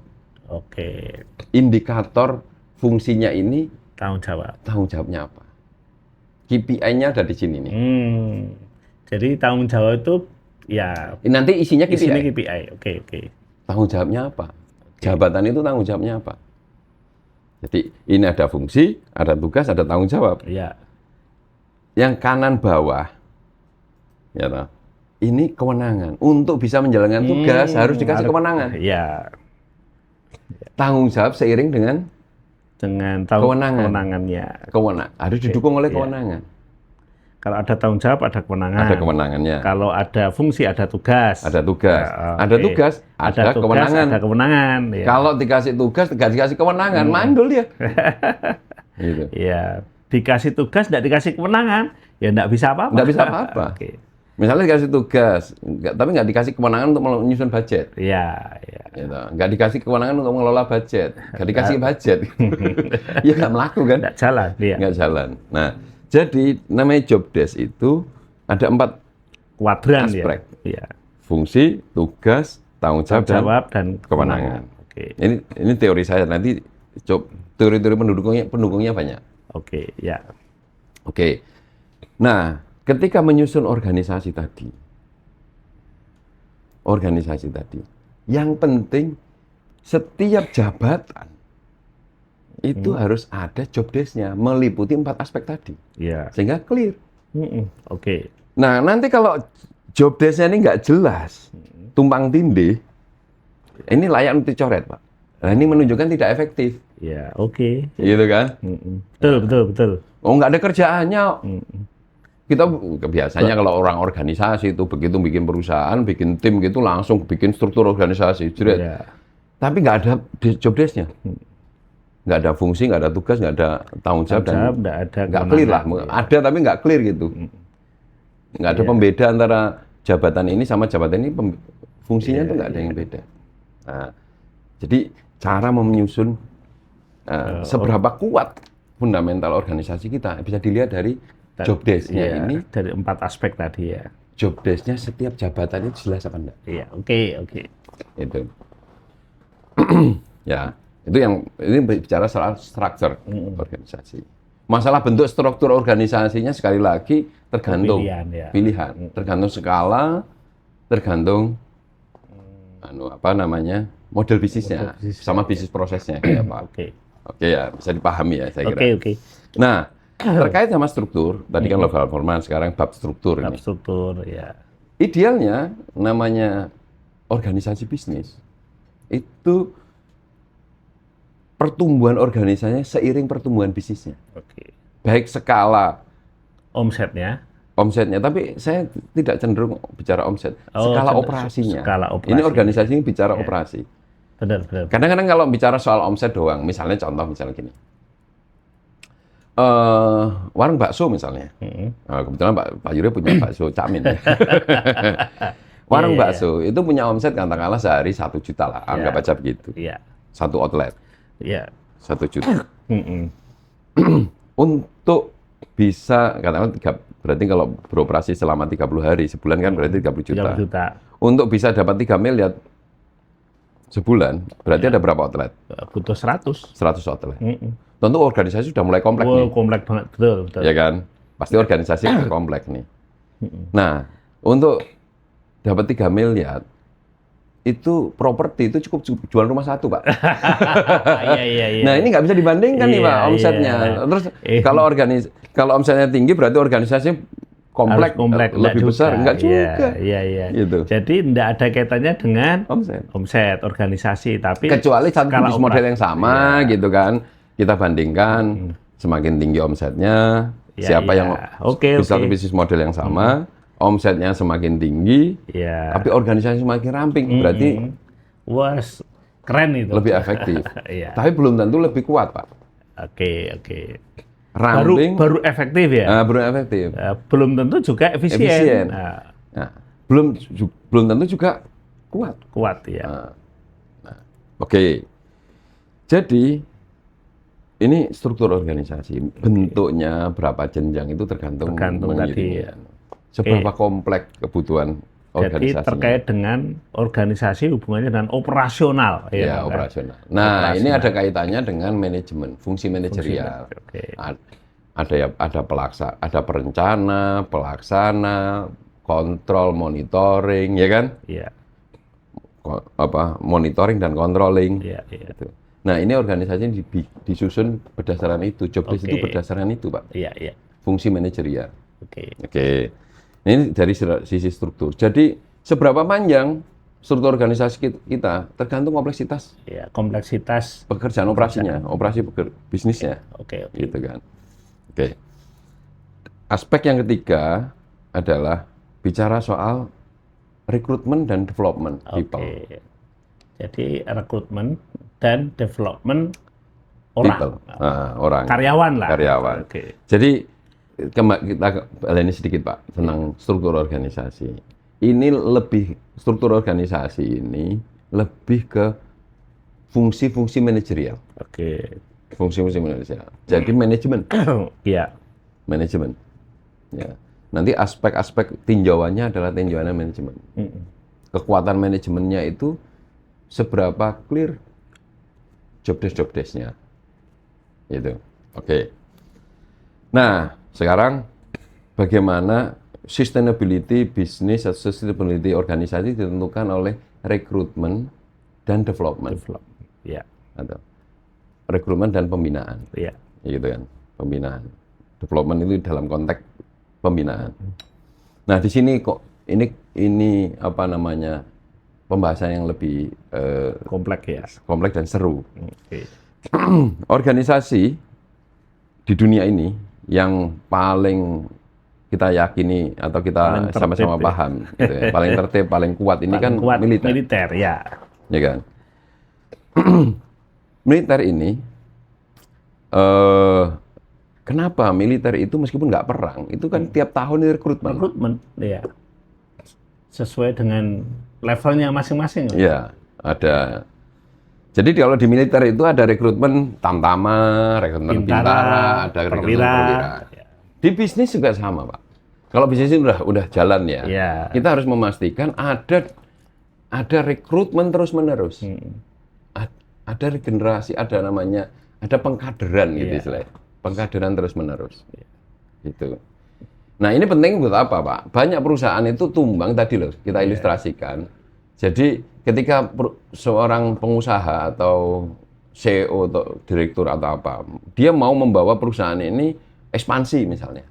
Indikator fungsinya ini tanggung jawabnya apa? KPI-nya ada di sini nih. Jadi tanggung jawab itu ya nanti isinya KPI. Tanggung jawabnya apa? Jabatan itu tanggung jawabnya apa? Jadi ini ada fungsi, ada tugas, ada tanggung jawab. Yang kanan bawah, ya toh, ini kewenangan. Untuk bisa menjalankan tugas harus dikasih kewenangan. Tanggung jawab seiring dengan kewenangannya. Harus didukung oleh kewenangan. Kalau ada tanggung jawab, ada kewenangan. Ada kewenangannya. Kalau ada fungsi, ada tugas. Ada kewenangan. Ya. Kalau dikasih tugas, dikasih kewenangan, mandul dia. Gitu. Ya, dikasih tugas, tidak dikasih kewenangan, ya tidak bisa apa-apa. Tidak bisa apa-apa. Misalnya dikasih tugas, tapi nggak dikasih kewenangan untuk menyusun budget. Gitu. Nggak dikasih kewenangan untuk mengelola budget. Nggak dikasih budget. Ya nggak melaku kan? Nggak jalan. Nggak jalan. Nah, Jadi namanya job desk itu ada 4 Kuadran aspek. ya. Fungsi, tugas, tanggung jawab, Dan kewenangan. Oke. Ini teori saya, nanti teori-teori pendukungnya banyak. Oke, ya. Oke. Nah, ketika menyusun organisasi tadi, yang penting setiap jabatan itu harus ada job desk-nya, meliputi 4 aspek tadi. Ya. Sehingga clear. Oke. Nah, nanti kalau job desk-nya ini nggak jelas, tumpang tindih, ini layak untuk dicoret, Pak. Nah, ini menunjukkan tidak efektif. Ya, oke. Gitu kan? Betul. Oh, nggak ada kerjaannya. Kita biasanya kalau orang organisasi itu begitu bikin perusahaan, bikin tim gitu langsung bikin struktur organisasi. Ya. Tapi nggak ada job desk-nya. Nggak ada fungsi, nggak ada tugas, nggak ada tanggung jawab, nggak clear lah. Ada tapi nggak clear gitu. Nggak ada pembeda antara jabatan ini sama jabatan ini, fungsinya tuh nggak ada yang beda. Nah, jadi cara menyusun seberapa kuat fundamental organisasi kita bisa dilihat dari job desk-nya ini. Dari 4 aspek tadi ya. Job desk-nya setiap jabatan itu jelas apa enggak? Iya, oke. Itu. Ya, itu ini bicara soal struktur organisasi. Masalah bentuk struktur organisasinya sekali lagi tergantung pilihan, tergantung skala, tergantung model bisnisnya, sama bisnis prosesnya kayak apa. Oke ya, bisa dipahami ya saya kira. Oke. Nah, terkait sama struktur, tadi kan level formal, sekarang bab struktur ini. Bab struktur, ya. Idealnya namanya organisasi bisnis itu pertumbuhan organisasinya seiring pertumbuhan bisnisnya. Oke. Baik skala omsetnya, tapi saya tidak cenderung bicara omset, skala operasinya. Ini organisasi ini bicara operasi. Benar. Kadang-kadang kalau bicara soal omset doang, misalnya gini. Warung bakso misalnya. Kebetulan Pak Yuri punya bakso Camin. Warung bakso itu punya omset katakanlah sehari 1 juta lah, anggap aja begitu. Satu outlet. 1 juta. Untuk bisa katakanlah berarti kalau beroperasi selama 30 hari, sebulan kan berarti 30 juta. Untuk bisa dapat 3 miliar sebulan, berarti ada berapa outlet? Butuh 100 outlet. Tentu organisasi sudah mulai kompleks nih. Kompleks banget, betul. Ya kan? Pasti organisasi udah kompleks nih. Nah, untuk dapat 3 miliar, itu properti itu cukup jual rumah 1, Pak. Iya. Nah, ini nggak bisa dibandingkan nih, Pak, omsetnya. Terus kalau omsetnya tinggi, berarti organisasi kompleks lebih besar, enggak juga. Iya. Gitu. Jadi enggak ada kaitannya dengan omset organisasi, tapi kecuali satu bisnis model yang sama gitu kan. Kita bandingkan semakin tinggi omsetnya, siapa yang bisa bisnis model yang sama, omsetnya semakin tinggi, tapi organisasi semakin ramping, berarti keren itu. Lebih efektif. Tapi belum tentu lebih kuat, Pak. Oke. Ramping baru efektif ya? Baru efektif. Belum tentu juga efisien. Nah, belum tentu juga kuat. Kuat ya. Oke. Jadi ini struktur organisasi, bentuknya berapa jenjang itu tergantung tadi ya. Seberapa kompleks kebutuhan organisasi. Jadi terkait dengan organisasi hubungannya dengan operasional. Ya, operasional. Nah, ini ada kaitannya dengan manajemen, fungsi manajerial. Ada perencana, pelaksana, kontrol, monitoring, ya kan? Iya. Monitoring dan controlling. Iya. Gitu. Nah, ini organisasi disusun berdasarkan itu, job desk itu berdasarkan itu, Pak. Iya. Fungsi manajerial. Oke. Ini dari sisi struktur. Jadi seberapa panjang struktur organisasi kita tergantung kompleksitas. Ya, kompleksitas pekerjaan operasinya, bisnisnya. Oke. Gitu kan. Oke. Aspek yang ketiga adalah bicara soal rekrutmen dan development people. Jadi rekrutmen dan development orang. Orang. Karyawan lah. Jadi kita baleni sedikit, Pak, tentang struktur organisasi. Struktur organisasi ini lebih ke fungsi-fungsi manajerial. Fungsi-fungsi manajerial. Jadi manajemen. Iya. manajemen. Ya. Nanti aspek-aspek tinjauannya adalah tinjauannya manajemen. Kekuatan manajemennya itu seberapa clear job desk-nya. Gitu. Oke. Nah, sekarang bagaimana sustainability bisnis atau sustainability organisasi ditentukan oleh rekrutmen dan development. Ya. Atau rekrutmen dan pembinaan. Ya. Gitu kan, pembinaan. Development itu dalam konteks pembinaan. Nah, di sini kok ini apa namanya pembahasan yang lebih kompleks dan seru. Organisasi di dunia ini yang paling kita yakini atau kita sama-sama paham, gitu ya, paling tertib, paling kuat ini kan kuat, militer, ya kan? Militer ini, kenapa militer itu meskipun nggak perang, itu kan tiap tahun rekrutmen, ya, sesuai dengan levelnya masing-masing. Ya, ada. Jadi kalau di militer itu ada rekrutmen Tamtama, rekrutmen Bintara, ada rekrutmen Perwira. Ya. Di bisnis juga sama, Pak. Kalau bisnis ini udah jalan ya, kita harus memastikan ada rekrutmen terus-menerus. Ada regenerasi, ada pengkaderan gitu istilahnya. Pengkaderan terus-menerus. Gitu. Nah, ini penting buat apa, Pak? Banyak perusahaan itu tumbang tadi loh, kita ilustrasikan. Jadi ketika seorang pengusaha atau CEO atau direktur atau apa, dia mau membawa perusahaan ini ekspansi misalnya.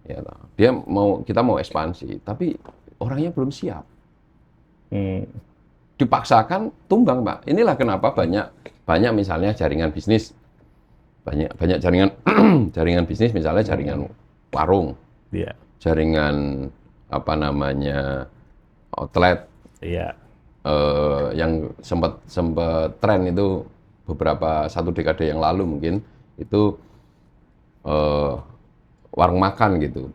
Ya, kita mau ekspansi, tapi orangnya belum siap. Dipaksakan tumbang, Pak. Inilah kenapa banyak misalnya jaringan bisnis, banyak jaringan jaringan bisnis misalnya jaringan warung, jaringan apa namanya outlet, yang sempat tren itu beberapa satu dekade yang lalu mungkin itu warung makan gitu,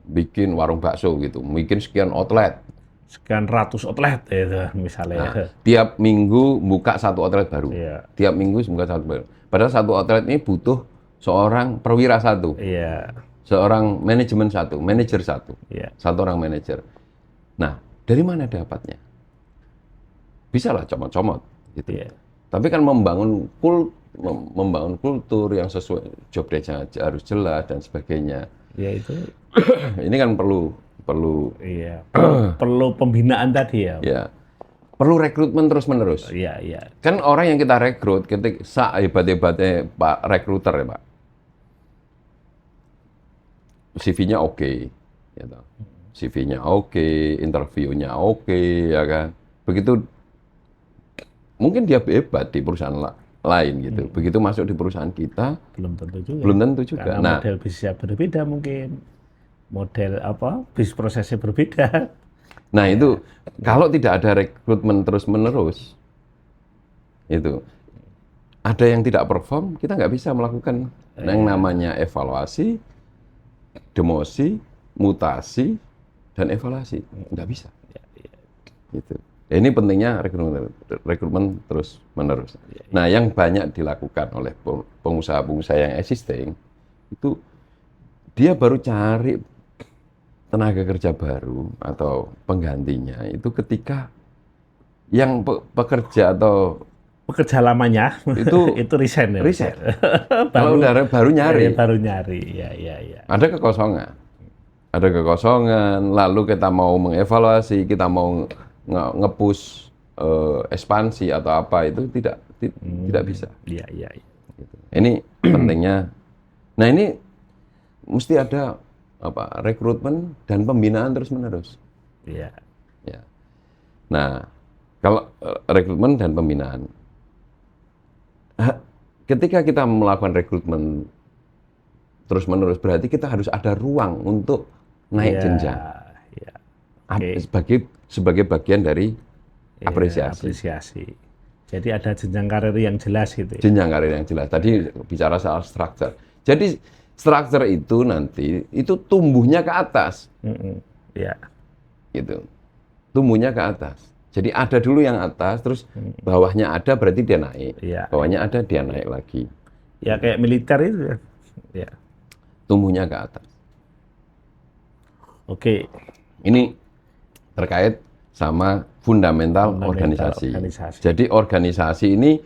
bikin warung bakso gitu, bikin sekian outlet, sekian ratus outlet itu misalnya. Nah, tiap minggu buka satu outlet baru, tiap minggu buka satu baru. Padahal satu outlet ini butuh seorang perwira satu, seorang manajemen satu, manajer satu, satu orang manajer. Nah, dari mana dapatnya? Bisa lah comot-comot gitu. Tapi kan membangun kultur yang sesuai job desk-nya harus jelas dan sebagainya. Ya itu. Ini kan perlu pembinaan tadi ya. Ya. Perlu rekrutmen terus-menerus. Iya. Kan orang yang kita rekrut ketika hebat-hebatnya Pak rekruter ya, Pak. CV-nya oke, gitu. CV-nya oke, interviewnya oke, ya kan. Begitu mungkin dia hebat di perusahaan lain gitu. Begitu masuk di perusahaan kita belum tentu juga. Karena model bisnisnya berbeda mungkin. Model bisnis prosesnya berbeda. Nah, itu kalau tidak ada rekrutmen terus-menerus itu ada yang tidak perform, kita nggak bisa melakukan yang namanya evaluasi, demosi, mutasi, dan evaluasi. Nggak bisa. Gitu. Ini pentingnya rekrutmen terus-menerus. Nah, yang banyak dilakukan oleh pengusaha-pengusaha yang existing, itu dia baru cari tenaga kerja baru atau penggantinya itu ketika yang pekerja atau pekerja lamanya itu resign. Kalau udah baru nyari. Ya. Ada kekosongan, lalu kita mau mengevaluasi, kita mau nge-push ekspansi atau apa itu tidak bisa. Iya. Gitu. Ini pentingnya. Nah, ini mesti ada rekrutmen dan pembinaan terus-menerus. Iya. Ya. Nah, kalau rekrutmen dan pembinaan, ketika kita melakukan rekrutmen terus-menerus, berarti kita harus ada ruang untuk naik jenjang. Iya. Sebagai bagian dari apresiasi. Jadi ada jenjang karir yang jelas gitu. Jenjang karir yang jelas. Tadi bicara soal struktur. Jadi struktur itu nanti itu tumbuhnya ke atas. Iya. Gitu. Tumbuhnya ke atas. Jadi ada dulu yang atas, terus bawahnya ada berarti dia naik. Bawahnya ada dia naik lagi. Ya kayak militer itu ya. tumbuhnya ke atas. Oke. Ini terkait sama fundamental organisasi. Jadi organisasi ini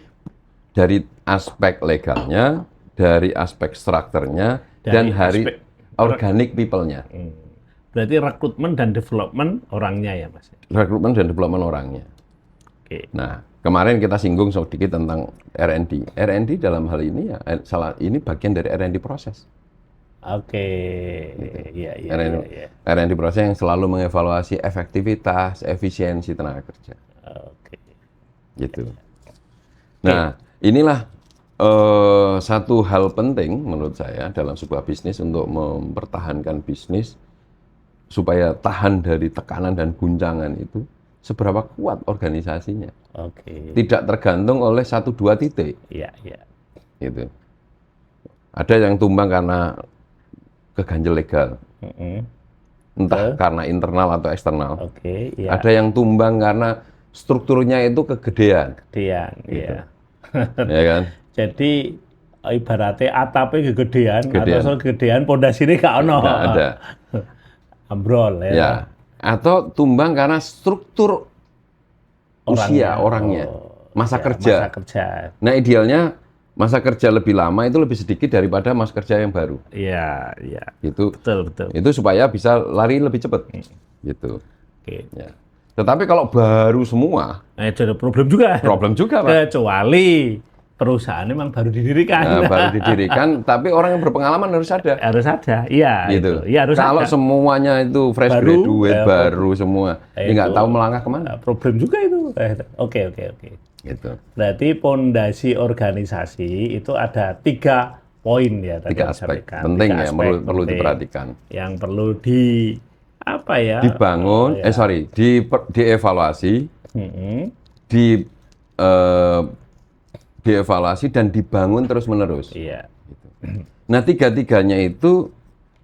dari aspek legalnya, dari aspek strukturnya, dan dari organic people-nya. Berarti rekrutmen dan development orangnya ya Mas? Rekrutmen dan development orangnya. Oke. Nah, kemarin kita singgung sedikit tentang R&D. R&D dalam hal ini ya, ini bagian dari R&D proses. Oke. Gitu. Iya. R&D proses yang selalu mengevaluasi efektivitas, efisiensi tenaga kerja. Oke. Gitu. Nah, inilah satu hal penting menurut saya dalam sebuah bisnis untuk mempertahankan bisnis supaya tahan dari tekanan dan guncangan itu, seberapa kuat organisasinya. Oke. Tidak tergantung oleh 1-2 titik. Iya. Gitu. Ada yang tumbang karena keganjel legal. Entah karena internal atau eksternal. Oke, iya. Ada yang tumbang karena strukturnya itu kegedean. Kegedean, gitu. iya. Ya kan? Jadi ibaratnya atapnya kegedean atau kegedean pondasinya gak ono. Nggak ada. Ambrol ya. Ya. Atau tumbang karena struktur usia orangnya. Masa kerja. Masa kerja. Nah, idealnya masa kerja lebih lama itu lebih sedikit daripada masa kerja yang baru. Iya. Gitu. Betul. Itu supaya bisa lari lebih cepat. Gitu. Oke. Ya. Tetapi kalau baru semua, itu ada problem juga. Problem juga, Pak. Kecuali perusahaan memang baru didirikan. Nah, baru didirikan, tapi orang yang berpengalaman harus ada. Harus ada, iya. Gitu. Iya harus kalau ada. semuanya itu fresh graduate, baru semua, nggak tahu melangkah kemana. Problem juga itu. Oke. Gitu. Berarti pondasi organisasi itu ada 3 poin ya tadi 3 aspek penting ya, perlu diperhatikan. Yang perlu dibangun, dievaluasi, dievaluasi dan dibangun terus-menerus. Iya. Gitu. Nah, 3-tiganya itu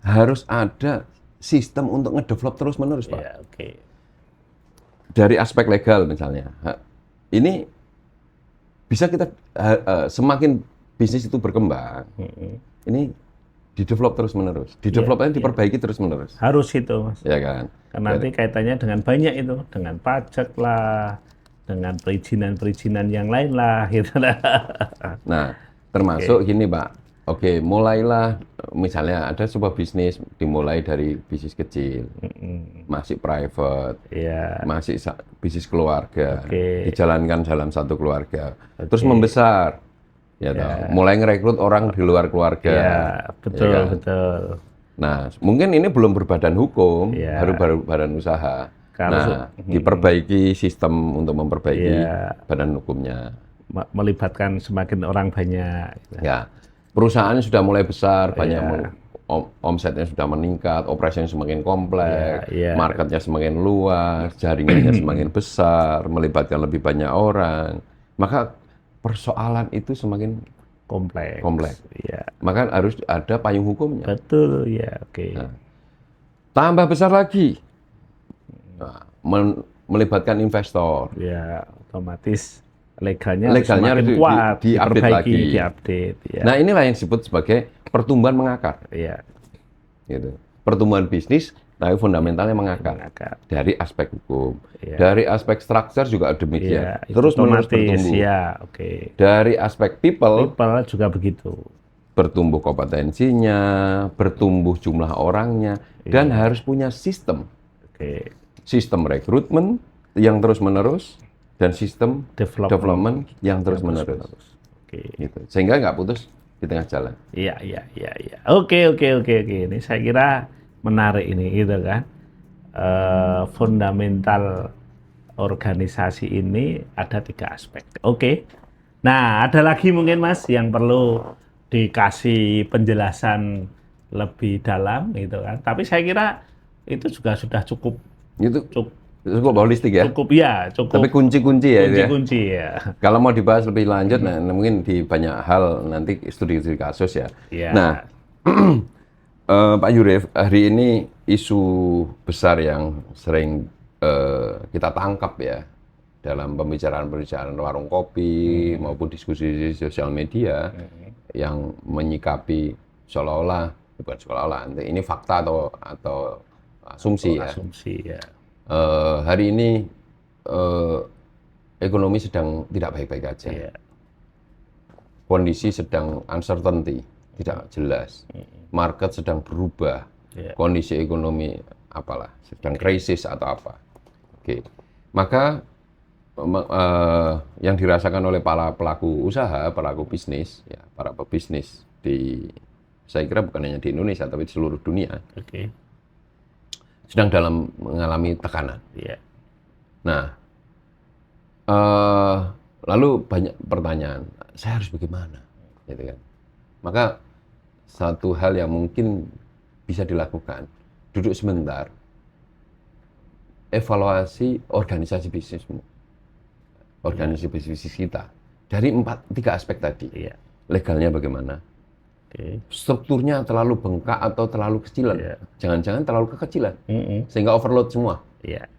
harus ada sistem untuk ngedevelop terus-menerus, Pak. Iya, oke. Dari aspek legal misalnya, ini bisa kita semakin bisnis itu berkembang, ini didevelop terus-menerus, diperbaiki terus-menerus. Harus itu, Mas. Ya kan? Karena nanti kaitannya dengan banyak itu, dengan pajak lah, dengan perizinan-perizinan yang lain lah, gitu. Nah, termasuk gini, Pak. Oke, mulailah, misalnya ada sebuah bisnis dimulai dari bisnis kecil, masih private, masih bisnis keluarga, dijalankan dalam satu keluarga, terus membesar, mulai ngerekrut orang di luar keluarga. Betul, ya kan? betul. Nah, mungkin ini belum berbadan hukum, baru badan usaha. Nah, diperbaiki sistem untuk memperbaiki badan hukumnya. Melibatkan semakin orang banyak. Ya. Perusahaannya sudah mulai besar, banyak omsetnya sudah meningkat, operasinya semakin kompleks, marketnya semakin luas, jaringannya semakin besar, melibatkan lebih banyak orang, maka persoalan itu semakin kompleks. Ya. Maka harus ada payung hukumnya. Betul, ya, oke. Nah, tambah besar lagi, melibatkan investor. Ya, otomatis legalnya harus kuat, diupdate lagi. Ya. Nah, inilah yang disebut sebagai pertumbuhan mengakar. Iya. Gitu. Pertumbuhan bisnis, tapi fundamentalnya mengakar. Dari aspek hukum, dari aspek struktur juga demikian. Terus menerus bertumbuh. Dari aspek people juga begitu. Bertumbuh kompetensinya, bertumbuh jumlah orangnya, dan harus punya sistem. Sistem rekrutmen yang terus menerus. Dan sistem development yang terus-menerus. Gitu. Sehingga nggak putus di tengah jalan. Iya. Oke. Ini saya kira menarik ini, gitu kan. Fundamental organisasi ini ada 3 aspek. Oke. Nah, ada lagi mungkin, Mas, yang perlu dikasih penjelasan lebih dalam, gitu kan. Tapi saya kira itu juga sudah cukup holistik ya? Cukup. Tapi kunci-kunci ya? Kunci-kunci ya. Kalau mau dibahas lebih lanjut, nah, mungkin di banyak hal nanti studi kasus ya. Nah, Pak Yurif, hari ini isu besar yang sering kita tangkap ya, dalam pembicaraan-pembicaraan warung kopi maupun diskusi di sosial media yang menyikapi seolah-olah bukan seolah-olah, ini fakta atau asumsi ya. Asumsi ya. Hari ini ekonomi sedang tidak baik-baik aja. Iya. Kondisi sedang uncertainty, tidak jelas. Market sedang berubah. Iya. Kondisi ekonomi apalah, sedang krisis atau apa. Oke. Maka yang dirasakan oleh para pelaku usaha, pelaku bisnis, ya, para pebisnis saya kira bukan hanya di Indonesia tapi di seluruh dunia, sedang mengalami tekanan. Yeah. Nah, lalu banyak pertanyaan, saya harus bagaimana, gitu kan? Maka satu hal yang mungkin bisa dilakukan, duduk sebentar, evaluasi organisasi bisnismu. Organisasi bisnis kita dari 3 aspek tadi. Iya. Legalnya bagaimana? Strukturnya terlalu bengkak atau terlalu kecilan? Iya. Jangan-jangan terlalu kekecilan sehingga overload semua. Iya.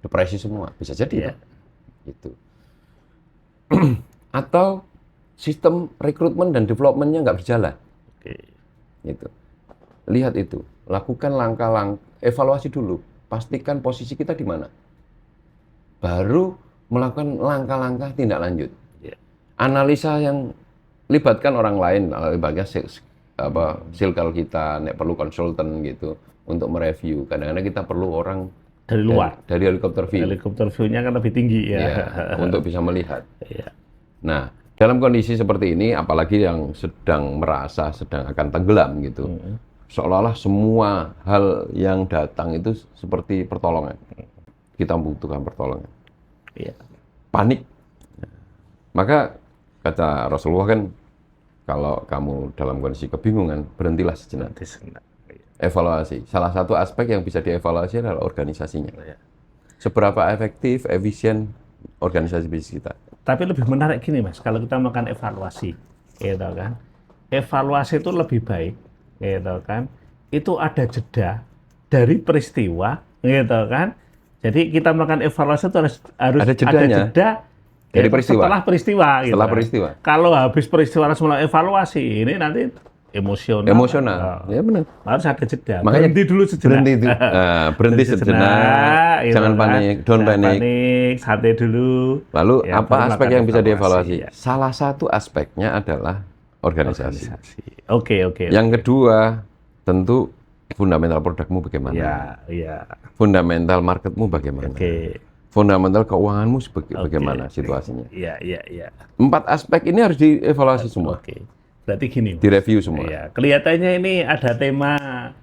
Depresi semua, bisa jadi. Iya. Gitu. Atau sistem rekrutmen dan development-nya nggak berjalan. Gitu. Lihat itu, lakukan langkah-langkah, evaluasi dulu, pastikan posisi kita di mana. Baru melakukan langkah-langkah tindak lanjut. Analisa yang libatkan orang lain, libatkan circle kita, nek perlu konsultan gitu untuk mereview. Kadang-kadang kita perlu orang dari luar, dari helikopter view. Helikopter view-nya kan lebih tinggi ya. Untuk bisa melihat. Nah, dalam kondisi seperti ini, apalagi yang sedang merasa sedang akan tenggelam gitu, seolah-olah semua hal yang datang itu seperti pertolongan. Kita membutuhkan pertolongan. Panik. Maka kata Rasulullah kan, kalau kamu dalam kondisi kebingungan, berhentilah sejenak. Evaluasi. Salah satu aspek yang bisa dievaluasi adalah organisasinya. Seberapa efektif, efisien organisasi bisnis kita. Tapi lebih menarik gini Mas, kalau kita melakukan evaluasi, gitu kan? Evaluasi itu lebih baik, gitu kan? Itu ada jeda dari peristiwa, gitu kan? Jadi kita melakukan evaluasi itu harus ada jeda dari peristiwa. Setelah peristiwa. Gitu. Setelah peristiwa. Kalau habis peristiwa harus mulai evaluasi, ini nanti emosional. Ya benar. Harus ada jeda. Makanya berhenti dulu sejenak. Berhenti sejenak. Gitu Jangan panik, don't panic. Santai dulu. Lalu apa aspek yang bisa dievaluasi? Salah satu aspeknya adalah organisasi. Oke. Yang kedua, tentu fundamental produkmu bagaimana? Iya. Fundamental marketmu bagaimana? Fundamental keuanganmu bagaimana situasinya? Iya. 4 aspek ini harus dievaluasi semua. Berarti gini, direview semua. Kelihatannya ini ada tema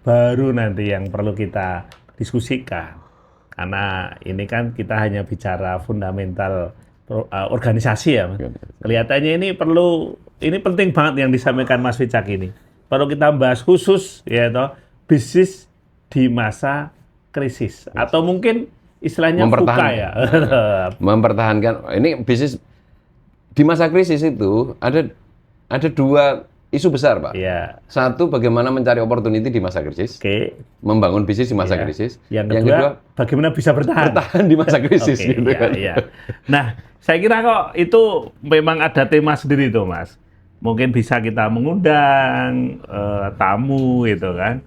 baru nanti yang perlu kita diskusikan. Karena ini kan kita hanya bicara fundamental organisasi ya, Mas. Kelihatannya ini penting banget yang disampaikan Mas Wicak ini. Perlu kita bahas khusus, ya bisnis di masa krisis atau mungkin istilahnya VUCA ya. Mempertahankan ini bisnis di masa krisis itu ada 2 isu besar, Pak. Satu, bagaimana mencari opportunity di masa krisis. Membangun bisnis di masa krisis. Yang kedua, bagaimana bisa bertahan di masa krisis gitu kan. Nah, saya kira kok itu memang ada tema sendiri tuh, Mas. Mungkin bisa kita mengundang tamu gitu kan.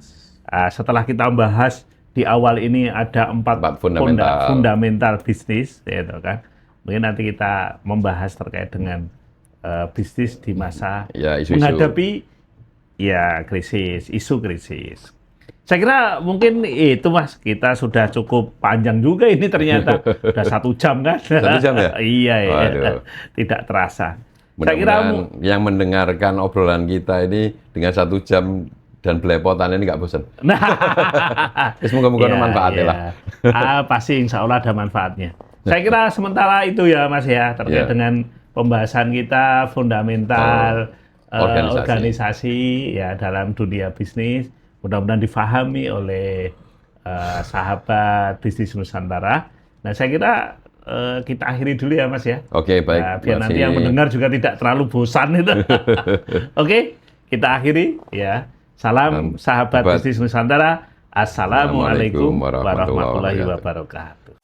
Setelah kita bahas di awal ini ada 4 fundamental bisnis, gitu kan. Mungkin nanti kita membahas terkait dengan bisnis di masa menghadapi krisis, isu krisis. Saya kira mungkin itu Mas, kita sudah cukup panjang juga ini ternyata. Sudah 1 jam kan? 1 jam ya? Iya. Tidak terasa. Saya kira yang mendengarkan obrolan kita ini dengan 1 jam dan belepotan ini nggak bosan. Semoga-moga manfaatnya lah. Pasti insya Allah ada manfaatnya. Saya kira sementara itu ya Mas ya, terkait dengan pembahasan kita fundamental organisasi ya dalam dunia bisnis. Mudah-mudahan difahami oleh sahabat bisnis Nusantara. Nah saya kira kita akhiri dulu ya Mas ya. Oke, baik. Biar nanti yang mendengar juga tidak terlalu bosan itu. Oke, kita akhiri ya. Salam sahabat bisnis Nusantara. Assalamualaikum warahmatullahi wabarakatuh.